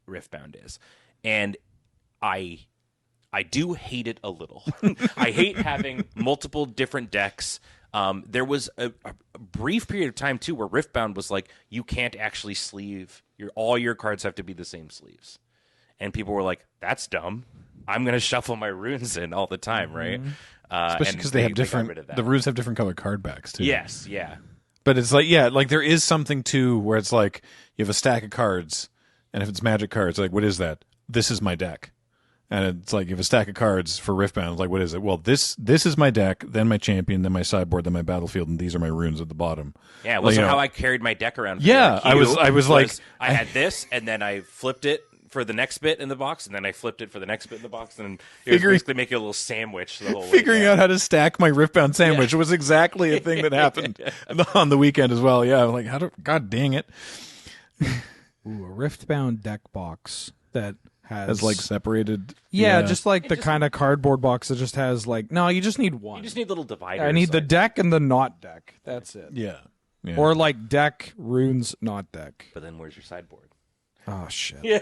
Riftbound is, and I do hate it a little. I hate having multiple different decks. There was a brief period of time too where Riftbound was like, you can't actually sleeve all your cards have to be the same sleeves. And people were like, that's dumb. I'm going to shuffle my runes in all the time, right? Especially because they have the runes have different colored card backs, too. Yes, yeah. But it's like, there is something, too, where it's like, you have a stack of cards, and if it's Magic cards, like, what is that? This is my deck. And it's like, you have a stack of cards for Riftbound, like, what is it? Well, this is my deck, then my champion, then my sideboard, then my battlefield, and these are my runes at the bottom. Yeah, it wasn't how I carried my deck around. Yeah, I was like... I had this, and then I flipped it for the next bit in the box, and then I flipped it for the next bit in the box, and it was basically making a little sandwich the whole way. Figuring out how to stack my Riftbound sandwich was exactly a thing that happened on the weekend as well. Yeah, I'm like, God dang it. Ooh, a Riftbound deck box that has like separated. Yeah, just like the kind of cardboard box that just has like, no, you just need one. You just need little dividers. I need the deck and the not deck. That's it. Yeah. Or like deck, runes, not deck. But then where's your sideboard? Oh, shit. Yeah.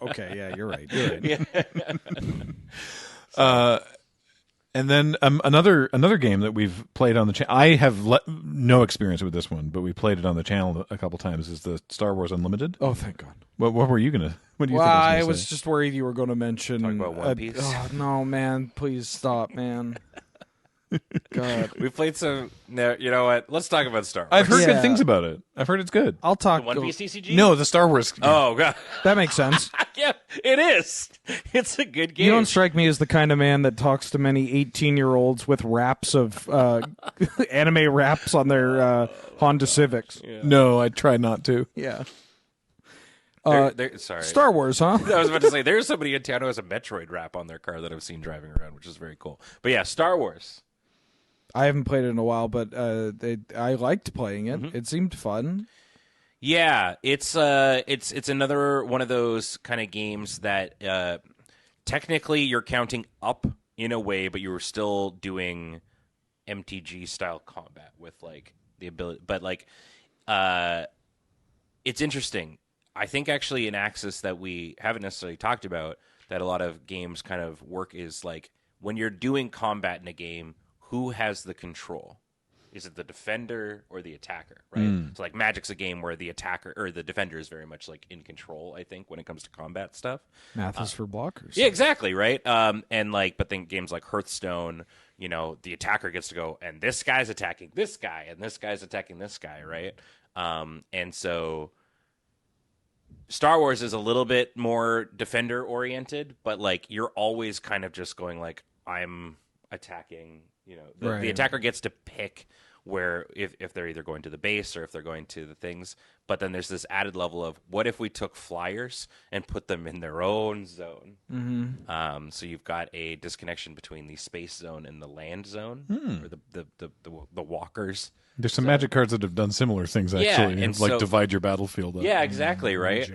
Okay, yeah, you're right. You're right. And then another game that we've played on the channel. I have no experience with this one, but we played it on the channel a couple times. Is the Star Wars Unlimited? Oh, thank God. What were you gonna? What do you well, think I was just worried you were going to mention. Talk about One Piece. Oh, no, man! Please stop, man. God, we played some. No, you know what? Let's talk about Star Wars. I've heard good things about it. I've heard it's good. I'll talk. The One Piece TCG? No, the Star Wars game. Oh God, that makes sense. Yeah, it is. It's a good game. You don't strike me as the kind of man that talks to many 18-year-olds with raps of anime raps on their Honda Civics. Yeah. No, I try not to. Yeah. Sorry. Star Wars, huh? I was about to say, there's somebody in town who has a Metroid wrap on their car that I've seen driving around, which is very cool. But yeah, Star Wars. I haven't played it in a while, but I liked playing it. Mm-hmm. It seemed fun. Yeah, it's another one of those kind of games that technically you're counting up in a way, but you were still doing MTG style combat with like the ability. But like, it's interesting. I think actually an axis that we haven't necessarily talked about that a lot of games kind of work is like when you're doing combat in a game, who has the control? Is it the defender or the attacker, right? So like Magic's a game where the attacker or the defender is very much like in control, I think, when it comes to combat stuff. Math is for blockers. Yeah, exactly, right? And like, but then games like Hearthstone, you know, the attacker gets to go, and this guy's attacking this guy, and this guy's attacking this guy, right? And so Star Wars is a little bit more defender oriented, but like you're always kind of just going like, I'm attacking. You know, the attacker gets to pick where if they're either going to the base or if they're going to the things. But then there's this added level of what if we took flyers and put them in their own zone? Mm-hmm. So you've got a disconnection between the space zone and the land zone, or the walkers. There's some Magic cards that have done similar things actually, and like so, divide your battlefield up. Yeah, exactly, right.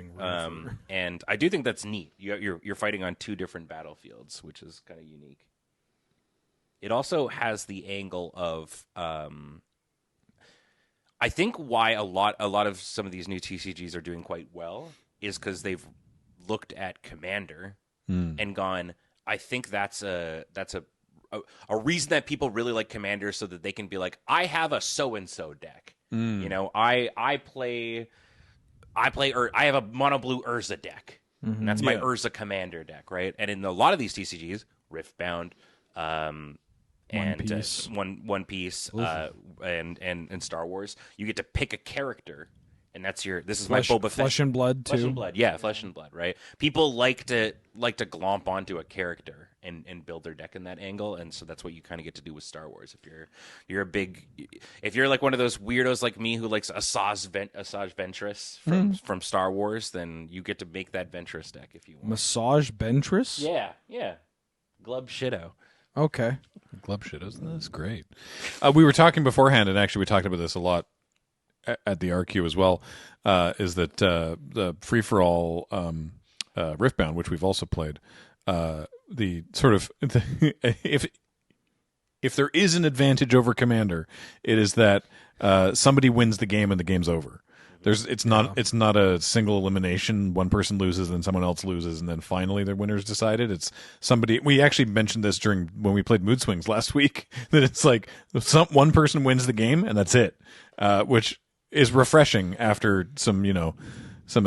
And I do think that's neat. You're fighting on two different battlefields, which is kind of unique. It also has the angle of, I think why a lot of some of these new TCGs are doing quite well is because they've looked at Commander and gone, I think that's a reason that people really like Commander so that they can be like, I have a so-and-so deck. You know, I have a mono blue Urza deck. And that's my Urza Commander deck, right? And in a lot of these TCGs, Riftbound, One Piece, and Star Wars, you get to pick a character, and that's this is my Boba Fett. Flesh and Blood too. Flesh and Blood, yeah, Flesh and Blood, right? People like to glomp onto a character and build their deck in that angle, and so that's what you kind of get to do with Star Wars. If you're like one of those weirdos like me who likes Asajj Ventress from Star Wars, then you get to make that Ventress deck if you want. Massage Ventress? Yeah. Glub Shitto. Okay. Glub shit, isn't this great? We were talking beforehand, and actually we talked about this a lot at the RQ as well, is that the free-for-all Riftbound, which we've also played, the sort of... if there is an advantage over Commander, it is that somebody wins the game and the game's over. It's not a single elimination. One person loses, then someone else loses, and then finally their winner's decided. It's somebody. We actually mentioned this when we played Mood Swings last week. That it's like one person wins the game and that's it, which is refreshing after some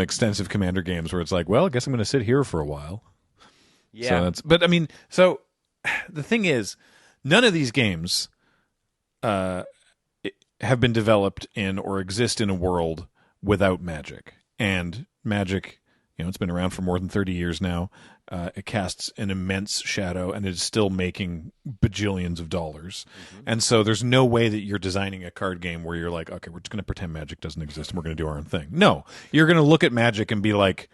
extensive Commander games where it's like, well, I guess I'm going to sit here for a while. Yeah. So the thing is, none of these games have been developed in or exist in a world without Magic. And Magic, it's been around for more than 30 years now. It casts an immense shadow, and it is still making bajillions of dollars. Mm-hmm. And so there's no way that you're designing a card game where you're like, okay, we're just going to pretend Magic doesn't exist, and we're going to do our own thing. No, you're going to look at Magic and be like,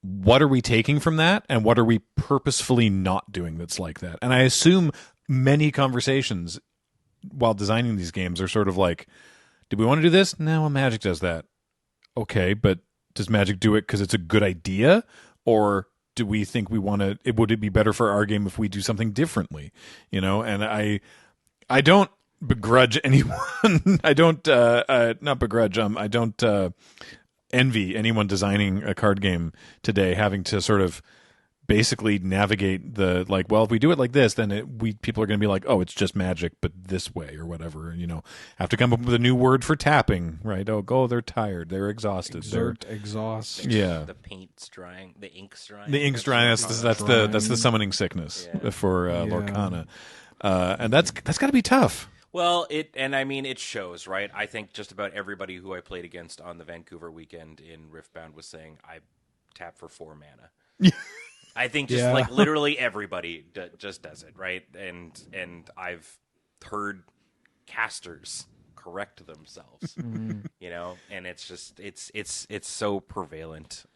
what are we taking from that, and what are we purposefully not doing that's like that? And I assume many conversations while designing these games are sort of like, do we want to do this? No, well, Magic does that. Okay, but does Magic do it because it's a good idea, or do we think we want to? Would it be better for our game if we do something differently? You know, and I don't begrudge anyone. I don't not begrudge. I don't envy anyone designing a card game today having to sort of basically navigate the like, well, if we do it like this, then people are going to be like, oh, it's just Magic but this way or whatever, you know. Have to come up with a new word for tapping, right? Oh, they're tired, they're exhausted, exhaust. Yeah, the paint's drying, the ink's drying. The ink's drying. That's the summoning sickness for Lorcana, and that's got to be tough. Well, it shows, right? I think just about everybody who I played against on the Vancouver weekend in Riftbound was saying, I tap for 4 mana. I think just like literally everybody just does it, right? And I've heard casters correct themselves, you know, and it's just it's so prevalent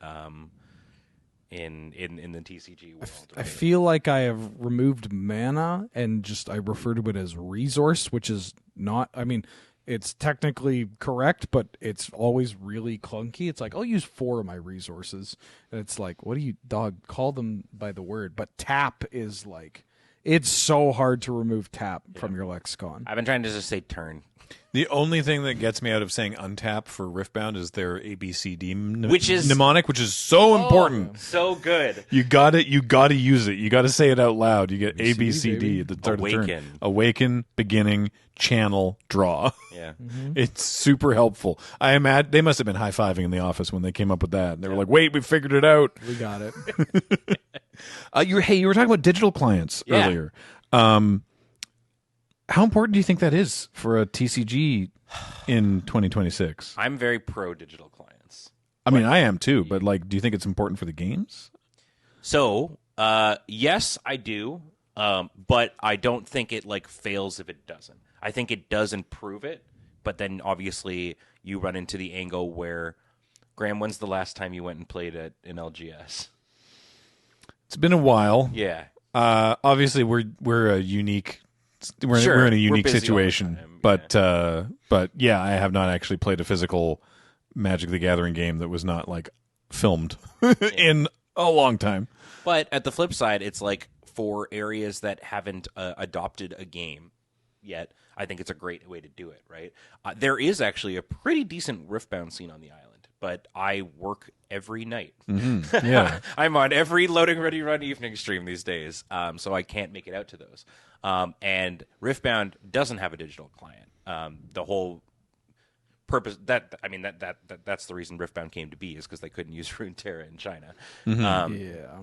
in the TCG world. Right? I feel like I have removed mana and I refer to it as resource, which is not. I mean, it's technically correct, but it's always really clunky. It's like, I'll use 4 of my resources. And it's like, what do you, dog, call them by the word. But tap is like, it's so hard to remove tap from your lexicon. I've been trying to just say turn. The only thing that gets me out of saying untap for Riftbound is their ABCD mnemonic, which is so important. So good. You got to use it. You got to say it out loud. You get ABCD at the start of the turn. Awaken, beginning, channel, draw. Yeah. It's super helpful. I imagine they must have been high-fiving in the office when they came up with that. They were like, "Wait, we figured it out. We got it." You were talking about digital clients earlier. How important do you think that is for a TCG in 2026? I'm very pro digital clients. I mean, I am too, but like, do you think it's important for the games? So, yes, I do, but I don't think it like fails if it doesn't. I think it does improve it, but then obviously you run into the angle where, Graham, when's the last time you went and played at an LGS? It's been a while. Yeah. Obviously, we're a unique. We're in a unique situation, but yeah, I have not actually played a physical Magic the Gathering game that was not like filmed in a long time. But at the flip side, it's like for areas that haven't adopted a game yet, I think it's a great way to do it, right? There is actually a pretty decent Riftbound scene on the island, but I work every night. Mm-hmm. Yeah, I'm on every Loading Ready Run evening stream these days, so I can't make it out to those. And Riftbound doesn't have a digital client. The whole purpose that's the reason Riftbound came to be, is because they couldn't use Runeterra in China.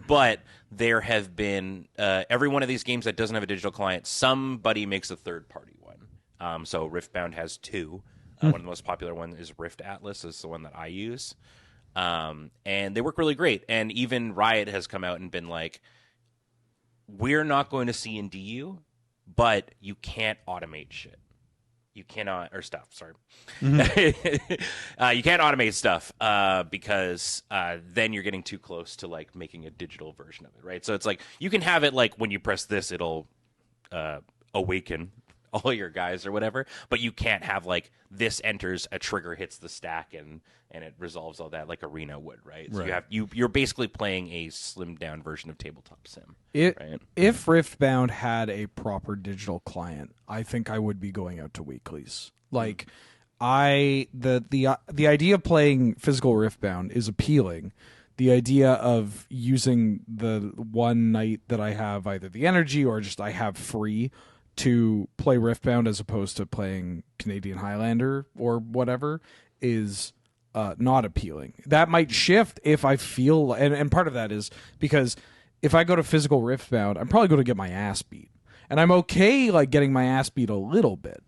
But there have been every one of these games that doesn't have a digital client, somebody makes a third-party one. So Riftbound has 2. One of the most popular ones is Rift Atlas, is the one that I use. And they work really great. And even Riot has come out and been like, we're not going to C&D you, but you can't automate shit. You cannot, or stuff, sorry. You can't automate stuff because then you're getting too close to like making a digital version of it, right? So it's like, you can have it like when you press this, it'll awaken all your guys or whatever, but you can't have like this enters, a trigger hits the stack and it resolves all that like Arena would, right? So you're basically playing a slimmed down version of Tabletop Sim. Right? If Riftbound had a proper digital client, I think I would be going out to weeklies. Like the idea of playing physical Riftbound is appealing. The idea of using the one night that I have either the energy or just I have free to play Riftbound as opposed to playing Canadian Highlander or whatever is not appealing. That might shift if I feel, and part of that is because if I go to physical Riftbound, I'm probably going to get my ass beat. And I'm okay like getting my ass beat a little bit.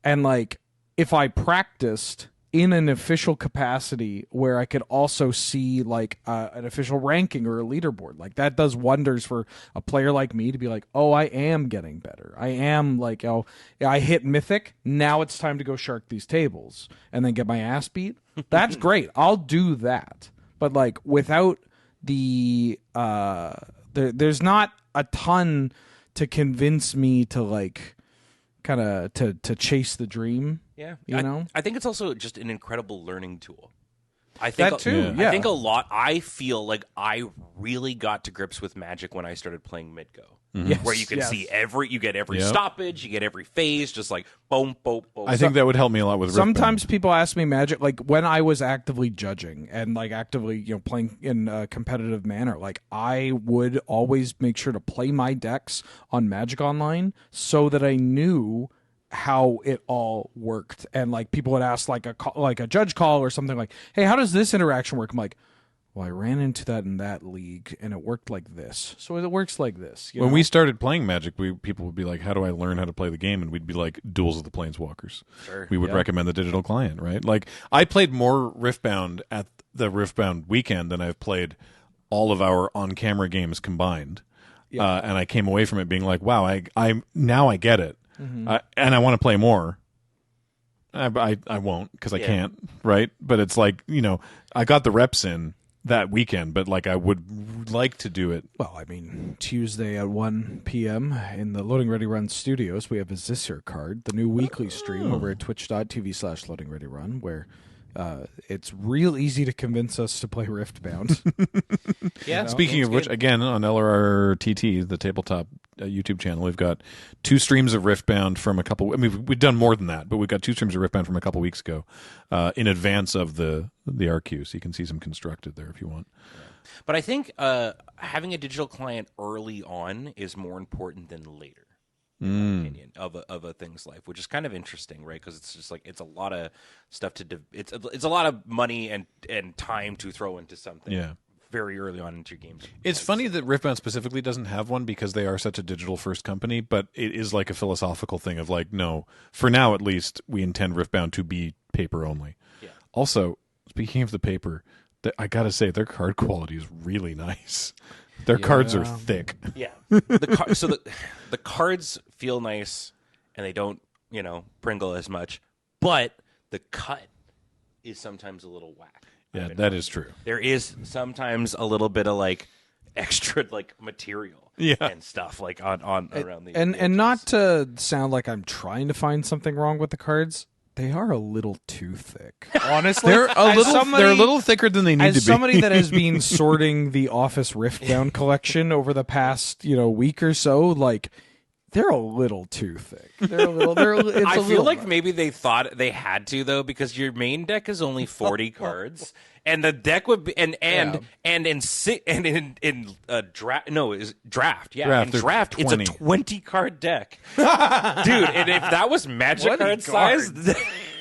And like if I practiced in an official capacity where I could also see like an official ranking or a leaderboard, like that does wonders for a player like me to be like, oh, I am getting better. I am like, oh, I hit Mythic. Now it's time to go shark these tables and then get my ass beat. That's great. I'll do that. But like without there's not a ton to convince me to like kind of to chase the dream. Yeah, you know. I think it's also just an incredible learning tool. I think That too. Yeah. I think a lot. I feel like I really got to grips with Magic when I started playing Midgo, Yes, where you can see you get every Yep. stoppage, you get every phase, just like boom, boom, boom. I think that would help me a lot with Riftbound. Sometimes people ask me Magic, like when I was actively judging and like actively, playing in a competitive manner, like I would always make sure to play my decks on Magic Online so that I knew how it all worked. And like people would ask like a judge call or something like, hey, how does this interaction work? I'm like, well, I ran into that in that league, and it worked like this. So it works like this. When we started playing Magic, people would be like, how do I learn how to play the game? And we'd be like, Duels of the Planeswalkers. Sure. We would recommend the digital client, right? Like, I played more Riftbound at the Riftbound weekend than I've played all of our on-camera games combined. And I came away from it being like, wow, I now I get it. And I want to play more. I won't because I can't, right? But it's like, I got the reps in that weekend, but like I would like to do it. Well, I mean, Tuesday at 1 p.m. in the Loading Ready Run studios, we have a Zisser card, the new weekly stream over at twitch.tv/loadingreadyrun, where it's real easy to convince us to play Riftbound. Yeah. Speaking of which, again, on LRRTT, the tabletop YouTube channel, we've got 2 streams of Riftbound from a couple. I mean, we've done more than that, but we've got 2 streams of Riftbound from a couple weeks ago, in advance of the RQ, so you can see some constructed there if you want. But I think having a digital client early on is more important than later. In my opinion, of a thing's life, which is kind of interesting, right? Because it's just like it's a lot of stuff it's a lot of money and time to throw into something. Very early on into your games. It's funny that Riftbound specifically doesn't have one because they are such a digital first company, but it is like a philosophical thing of like, no, for now at least, we intend Riftbound to be paper only. Yeah. Also, speaking of the paper, I gotta say their card quality is really nice. Their cards are thick. Yeah. The cards feel nice and they don't, pringle as much, but the cut is sometimes a little whack. Yeah, that is true. There is sometimes a little bit of like extra like material and stuff like on around the and not to sound like I'm trying to find something wrong with the cards. They are a little too thick. Honestly, they're a little thicker than they need to be. As somebody that has been sorting the Office Riftbound collection over the past, week or so, like they're a little too thick. I feel like maybe they thought they had to though, because your main deck is only 40 cards, and the deck would be in draft. Yeah, in draft it's a 20 card deck, dude. And if that was Magic card size,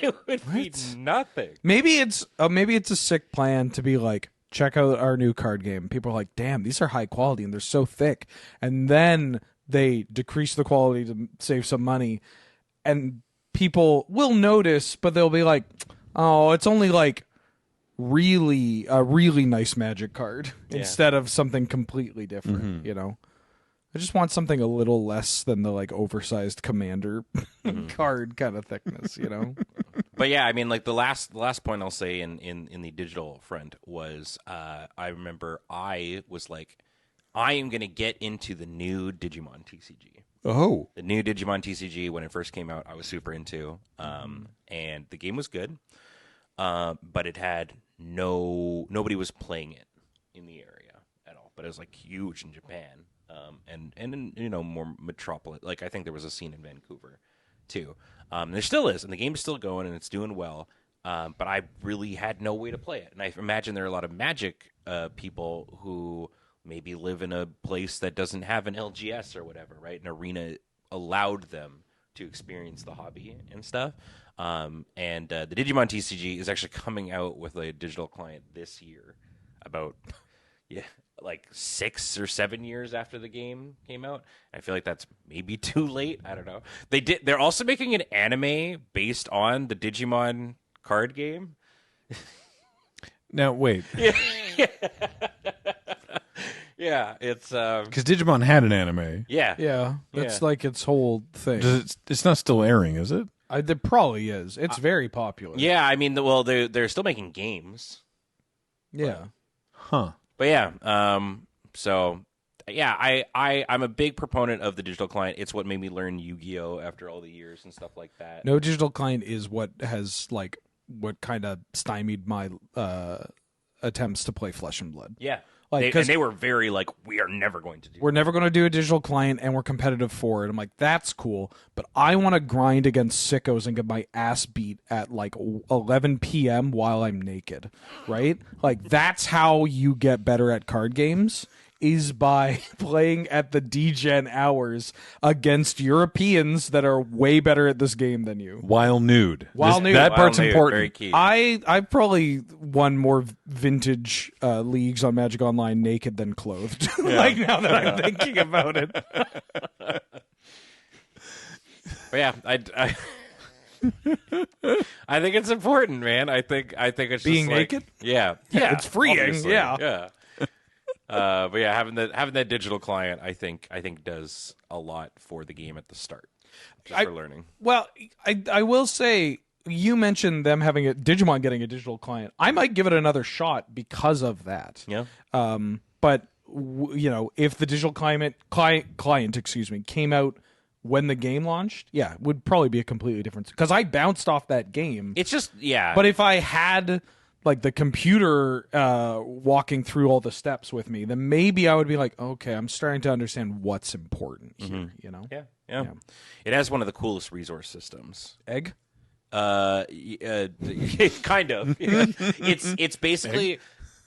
it would be nothing. Maybe it's a sick plan to be like, check out our new card game. People are like, damn, these are high quality and they're so thick, and then they decrease the quality to save some money, and people will notice, but they'll be like, oh, it's only like a really nice Magic card instead of something completely different. I just want something a little less than the like oversized Commander card kind of thickness, But yeah, I mean, like the last point I'll say in the digital front was, I remember I was like, I am going to get into the new Digimon TCG. Oh. The new Digimon TCG, when it first came out, I was super into. And the game was good. But it had nobody was playing it in the area at all. But it was like huge in Japan. And in, more metropolis. Like I think there was a scene in Vancouver too. There still is, and the game's still going and it's doing well. But I really had no way to play it. And I imagine there are a lot of Magic people who maybe live in a place that doesn't have an LGS or whatever, right? An arena allowed them to experience the hobby and stuff. And the Digimon TCG is actually coming out with a digital client this year, about like 6 or 7 years after the game came out. I feel like that's maybe too late. I don't know. They're also making an anime based on the Digimon card game. Now wait. Yeah, it's because Digimon had an anime. Yeah, that's like its whole thing. It's not still airing, is it? It probably is. It's very popular. Yeah, I mean, they're still making games. Yeah. Huh. But yeah, so yeah, I'm a big proponent of the digital client. It's what made me learn Yu-Gi-Oh after all the years and stuff like that. No digital client is what has what kind of stymied my attempts to play Flesh and Blood. Yeah. Like, And they were very we are never going to do we're never going to do a digital client, and we're competitive for it. I'm like, that's cool, but I want to grind against sickos and get my ass beat at 11 p.m. while I'm naked, right? Like, that's how you get better at card games, is by playing at the degen hours against Europeans that are way better at this game than you. While nude. Nude. That part's nude, important. very key. I probably won more vintage leagues on Magic Online naked than clothed. Like, now that I'm thinking about it. But yeah, I think it's important, man. I think it's Being just naked? Yeah, It's freeing, obviously, yeah. yeah. But yeah, having that digital client, I think does a lot for the game at the start, just for learning. Well, I will say, you mentioned them having Digimon getting a digital client. I might give it another shot because of that. Yeah. But if the digital client, came out when the game launched, yeah, it would probably be a completely different. Because I bounced off that game. It's just But if I had the computer walking through all the steps with me, then maybe I would be like, okay, I'm starting to understand what's important here. Yeah. It has one of the coolest resource systems. Egg. Kind of. It's basically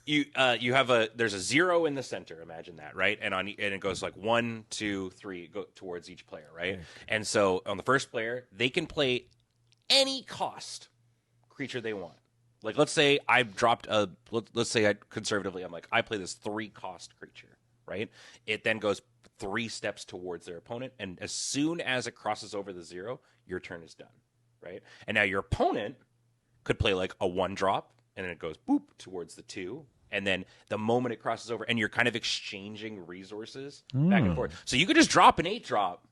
you have there's a 0 in the center. Imagine that, right? And it goes 1, 2, 3 go towards each player, right? And so on the first player, they can play any cost creature they want. Like, let's say I dropped let's say conservatively, I'm like, I play this 3-cost creature, right? It then goes 3 steps towards their opponent, and as soon as it crosses over the 0, your turn is done, right? And now your opponent could play a 1-drop, and then it goes boop towards the 2, and then the moment it crosses over, and you're kind of exchanging resources back and forth. So you could just drop an 8-drop,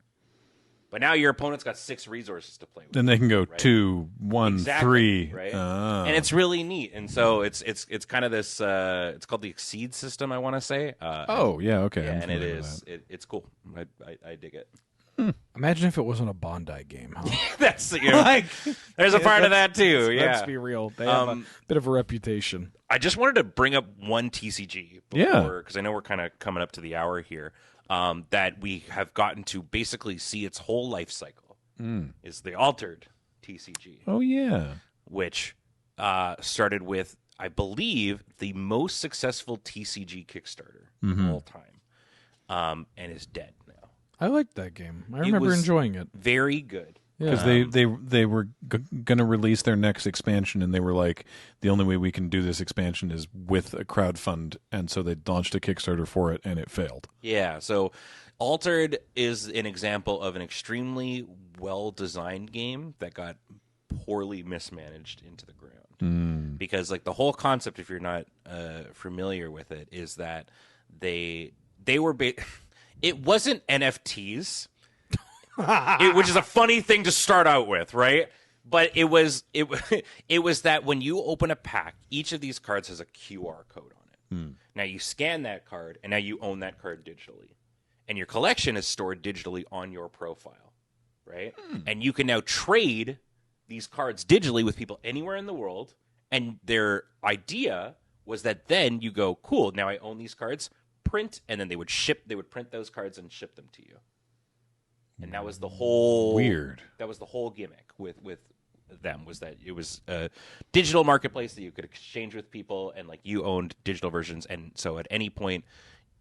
but now your opponent's got 6 resources to play with. Then they can go 2, 1, Exactly, 3. right? And it's really neat. And so it's kind of this. It's called the Exceed system, I want to say. Okay. Yeah, and it is. It's cool. I dig it. Imagine if it wasn't a Bondi game. Huh? That's there's a part of that too. Yeah, Let's be real. They have a bit of a reputation. I just wanted to bring up one TCG before, because I know we're kind of coming up to the hour here. That we have gotten to basically see its whole life cycle is the Altered TCG. Oh, yeah. Which started with, I believe, the most successful TCG Kickstarter of all time, and is dead now. I liked that game. I remember enjoying it. Very good. Because they were going to release their next expansion, and they were like, the only way we can do this expansion is with a crowdfund, and so they launched a Kickstarter for it, and it failed. Yeah, so Altered is an example of an extremely well-designed game that got poorly mismanaged into the ground. Because the whole concept, if you're not familiar with it, is that they were... it wasn't NFTs... which is a funny thing to start out with, right? But it was that when you open a pack, each of these cards has a QR code on it. Now you scan that card, and now you own that card digitally, and your collection is stored digitally on your profile, right? And you can now trade these cards digitally with people anywhere in the world. And their idea was that then you go, cool, now I own these cards, print, and then they would print those cards and ship them to you. And that was the whole That was the whole gimmick with them, was that it was a digital marketplace that you could exchange with people, and you owned digital versions, and so at any point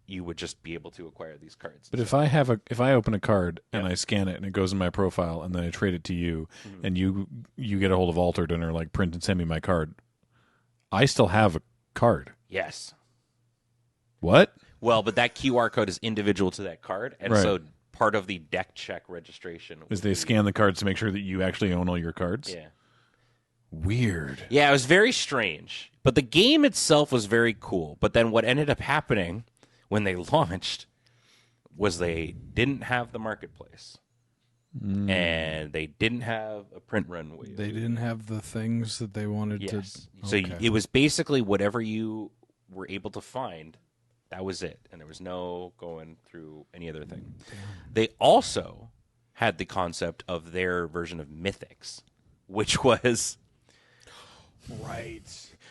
you would just be able to acquire these cards. But if I open a card and I scan it and it goes in my profile, and then I trade it to you, and you get a hold of Altered and are like, print and send me my card, I still have a card. Yes. What? Well, but that QR code is individual to that card, and Right. so part of the deck check registration Is they scan the cards to make sure that you actually own all your cards? Yeah. Weird. Yeah, it was very strange. But the game itself was very cool. But then what ended up happening when they launched was they didn't have the marketplace. And they didn't have a print run wave. They didn't have the things that they wanted to. So Okay. it was basically whatever you were able to find That was it. And there was no going through any other thing. They also had the concept of their version of Mythics, which was... Right.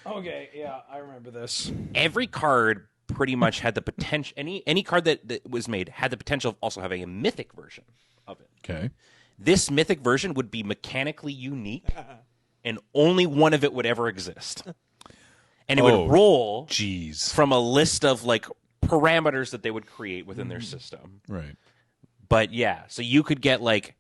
Okay, yeah, I remember this. Every card pretty much had the potential... Any card that was made had the potential of also having a Mythic version of it. Okay. This Mythic version would be mechanically unique, and only one of it would ever exist. And it would roll from a list of like parameters that they would create within their system. Right. But yeah, so you could get like,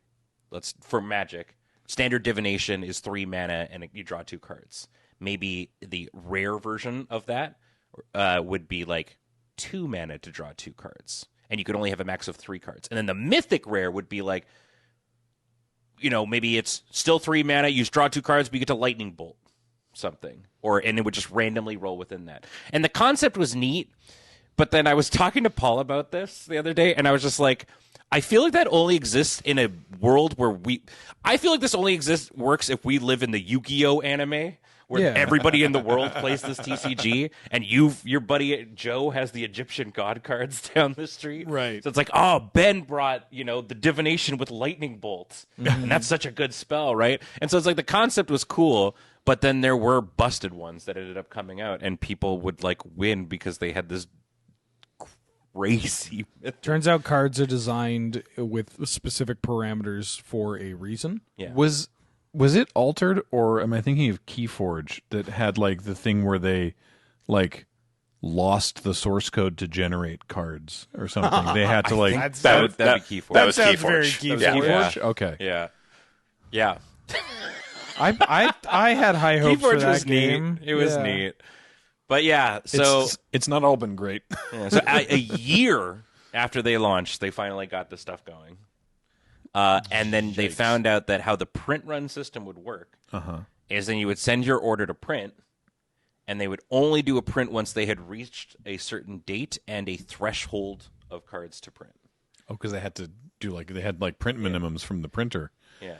for Magic, standard divination is 3 mana and you draw 2 cards. Maybe the rare version of that would be like 2 mana to draw 2 cards. And you could only have a max of 3 cards. And then the mythic rare would be like, maybe it's still 3 mana, you draw 2 cards, but you get to lightning bolt something. And it would just randomly roll within that. And the concept was neat, but then I was talking to Paul about this the other day, and I was just like, I feel like that only exists in a world where I feel like this only works if we live in the Yu-Gi-Oh anime, where everybody in the world plays this TCG, and your buddy Joe has the Egyptian god cards down the street. Right. So it's like, oh, Ben brought, the divination with lightning bolts, and that's such a good spell, right? And so it's like the concept was cool, but then there were busted ones that ended up coming out, and people would like win because they had this crazy. Turns out cards are designed with specific parameters for a reason. Yeah. Was it altered, or am I thinking of Keyforge that had like the thing where they like lost the source code to generate cards or something? They had to like that'd be Keyforge. That was sounds Keyforge. very Keyforge. Keyforge? Okay. Yeah. I had high hopes for Keyforge that was game. neat. It was neat. But yeah, so it's not all been great. so a year after they launched, they finally got the stuff going. And then they found out that how the print run system would work is then you would send your order to print, and they would only do a print once they had reached a certain date and a threshold of cards to print. Oh, because they had to do they had print minimums from the printer. Yeah.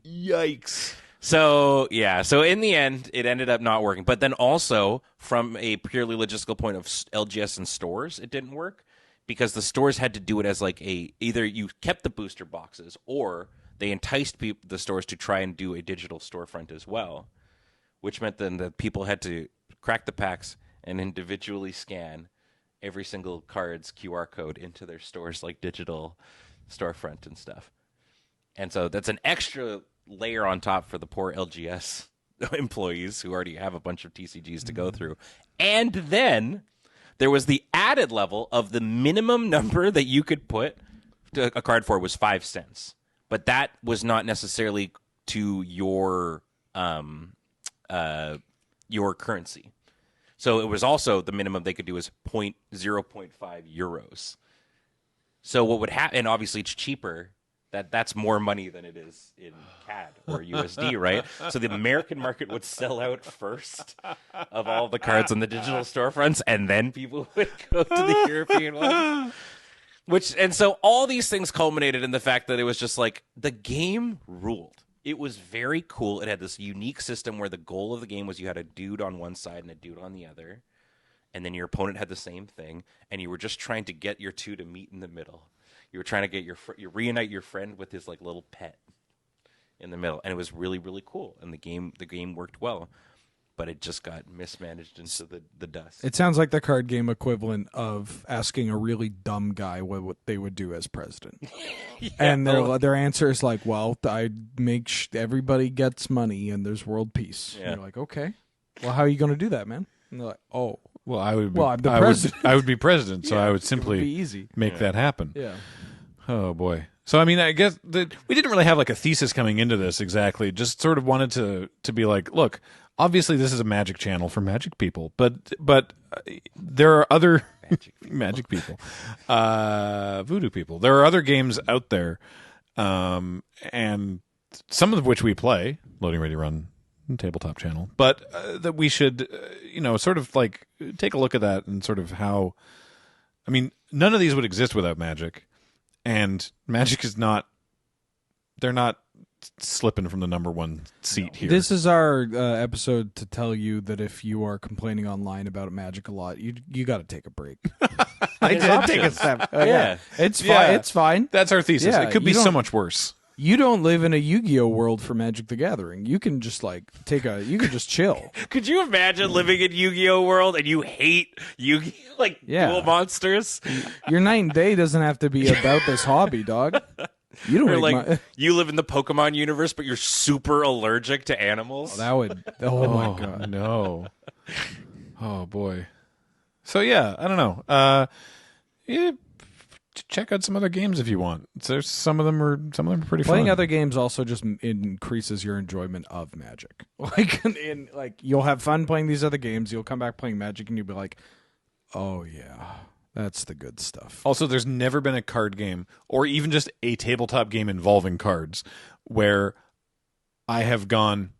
Yikes. So in the end, it ended up not working. But then also, from a purely logistical point of LGS and stores, it didn't work because the stores had to do it as either you kept the booster boxes or they enticed the stores to try and do a digital storefront as well, which meant then that people had to crack the packs and individually scan every single card's QR code into their stores digital storefront and stuff. And so that's an extra layer on top for the poor LGS employees who already have a bunch of TCGs to go through. And then there was the added level of the minimum number that you could put a card for was 5 cents. But that was not necessarily to your currency. So it was also the minimum they could do is 0.5 euros. So what would happen, and obviously it's cheaper, that's more money than it is in CAD or USD, right? So the American market would sell out first of all the cards on the digital storefronts, and then people would go to the European ones. And so all these things culminated in the fact that it was just the game ruled. It was very cool. It had this unique system where the goal of the game was you had a dude on one side and a dude on the other, and then your opponent had the same thing, and you were just trying to get your two to meet in the middle. You were trying to get you reunite your friend with his little pet in the middle, and it was really, really cool. And the game worked well, but it just got mismanaged into the dust. It sounds like the card game equivalent of asking a really dumb guy what they would do as president. And their answer is well, I make everybody gets money and there's world peace. Yeah. And you're like, okay, well, how are you going to do that, man? And they're like, oh. Well, I'm the president. I would be president, so I would simply easy. make that happen. Yeah. Oh, boy. So, I mean, I guess we didn't really have a thesis coming into this exactly. Just sort of wanted to be look, obviously this is a Magic channel for Magic people, but there are other Magic people, Voodoo people. There are other games out there, and some of which we play, Loading Ready Run, tabletop channel, but that we should sort of take a look at that and sort of how, I mean, none of these would exist without Magic, and Magic is not, they're not slipping from the number one seat here. This is our episode to tell you that if you are complaining online about Magic a lot, you got to take a break. I did take a step. Yeah. It's fine. Yeah. It's fine. That's our thesis. Yeah, It could be you so don't- much worse. You don't live in a Yu-Gi-Oh world for Magic the Gathering. You can just you can just chill. Could you imagine living in Yu-Gi-Oh world and you hate Yu-Gi-Oh duel monsters? Your night and day doesn't have to be about this hobby, dog. You don't Or make like you live in the Pokemon universe, but you're super allergic to animals. that would. Oh my god. No. Oh boy. So yeah, I don't know. Yeah, check out some other games if you want. There's some of them are pretty Playing fun. other games also just increases your enjoyment of Magic. Like you'll have fun playing these other games. You'll come back playing Magic, and you'll be like, "Oh yeah, that's the good stuff." Also, there's never been a card game or even just a tabletop game involving cards where I have gone,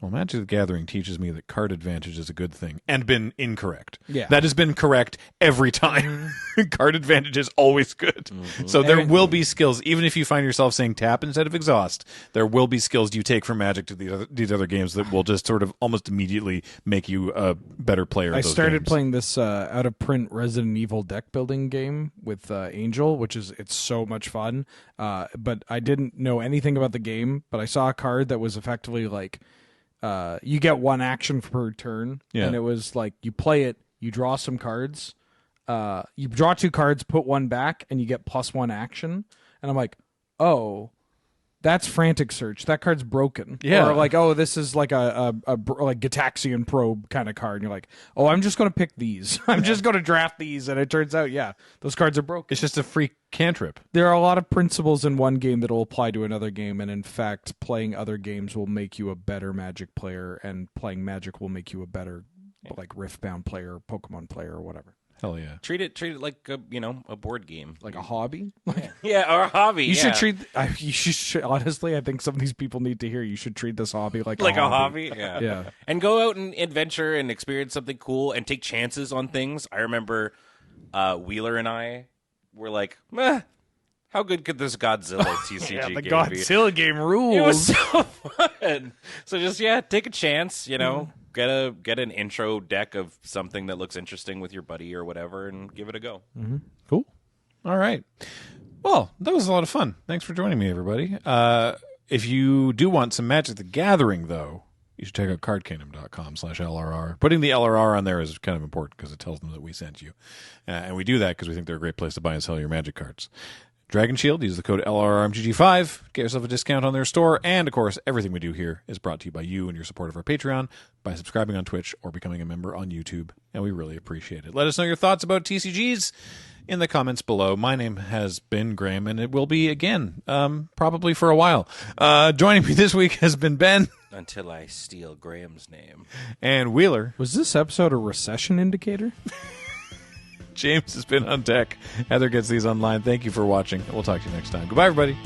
well, Magic the Gathering teaches me that card advantage is a good thing, and been incorrect. Yeah. That has been correct every time. Card advantage is always good. So there will be skills, even if you find yourself saying tap instead of exhaust, there will be skills you take from Magic to these other games that will just sort of almost immediately make you a better player. I of those started games. playing this out of print Resident Evil deck building game with Angel, it's so much fun. But I didn't know anything about the game, but I saw a card that was effectively like, you get one action per turn, and it was like you play it, you draw some cards, you draw 2 cards, put one back, and you get +1 action. And I'm like, oh, that's frantic search. That card's broken. Yeah. Or like, oh, this is like a like Gitaxian probe kind of card. And you're like, oh, I'm just going to pick these. I'm just going to draft these. And it turns out, yeah, those cards are broken. It's just a free cantrip. There are a lot of principles in one game that will apply to another game, and in fact, playing other games will make you a better Magic player, and playing Magic will make you a better, like, Riftbound player, Pokemon player, or whatever. Hell yeah. Treat it like a board game, Like a hobby. yeah, or a hobby. You should treat. You should honestly. I think some of these people need to hear. You should treat this hobby like a hobby. Yeah. Yeah. And go out and adventure and experience something cool and take chances on things. I remember Wheeler and I were like, meh, how good could this Godzilla TCG Yeah, the game Godzilla game rules. be? It was so fun. So just take a chance. Get an intro deck of something that looks interesting with your buddy or whatever, and give it a go. Cool. All right. Well, that was a lot of fun. Thanks for joining me, everybody. If you do want some Magic the Gathering, though, you should check out cardkingdom.com/LRR. Putting the LRR on there is kind of important because it tells them that we sent you. And we do that because we think they're a great place to buy and sell your Magic cards. Dragon Shield, use the code LRRMTG5, get yourself a discount on their store, and of course, everything we do here is brought to you by you and your support of our Patreon by subscribing on Twitch or becoming a member on YouTube, and we really appreciate it. Let us know your thoughts about TCGs in the comments below. My name has been Graham, and it will be again, probably for a while. Joining me this week has been Ben. Until I steal Graham's name. And Wheeler. Was this episode a recession indicator? James has been on deck. Heather gets these online. Thank you for watching. We'll talk to you next time. Goodbye, everybody.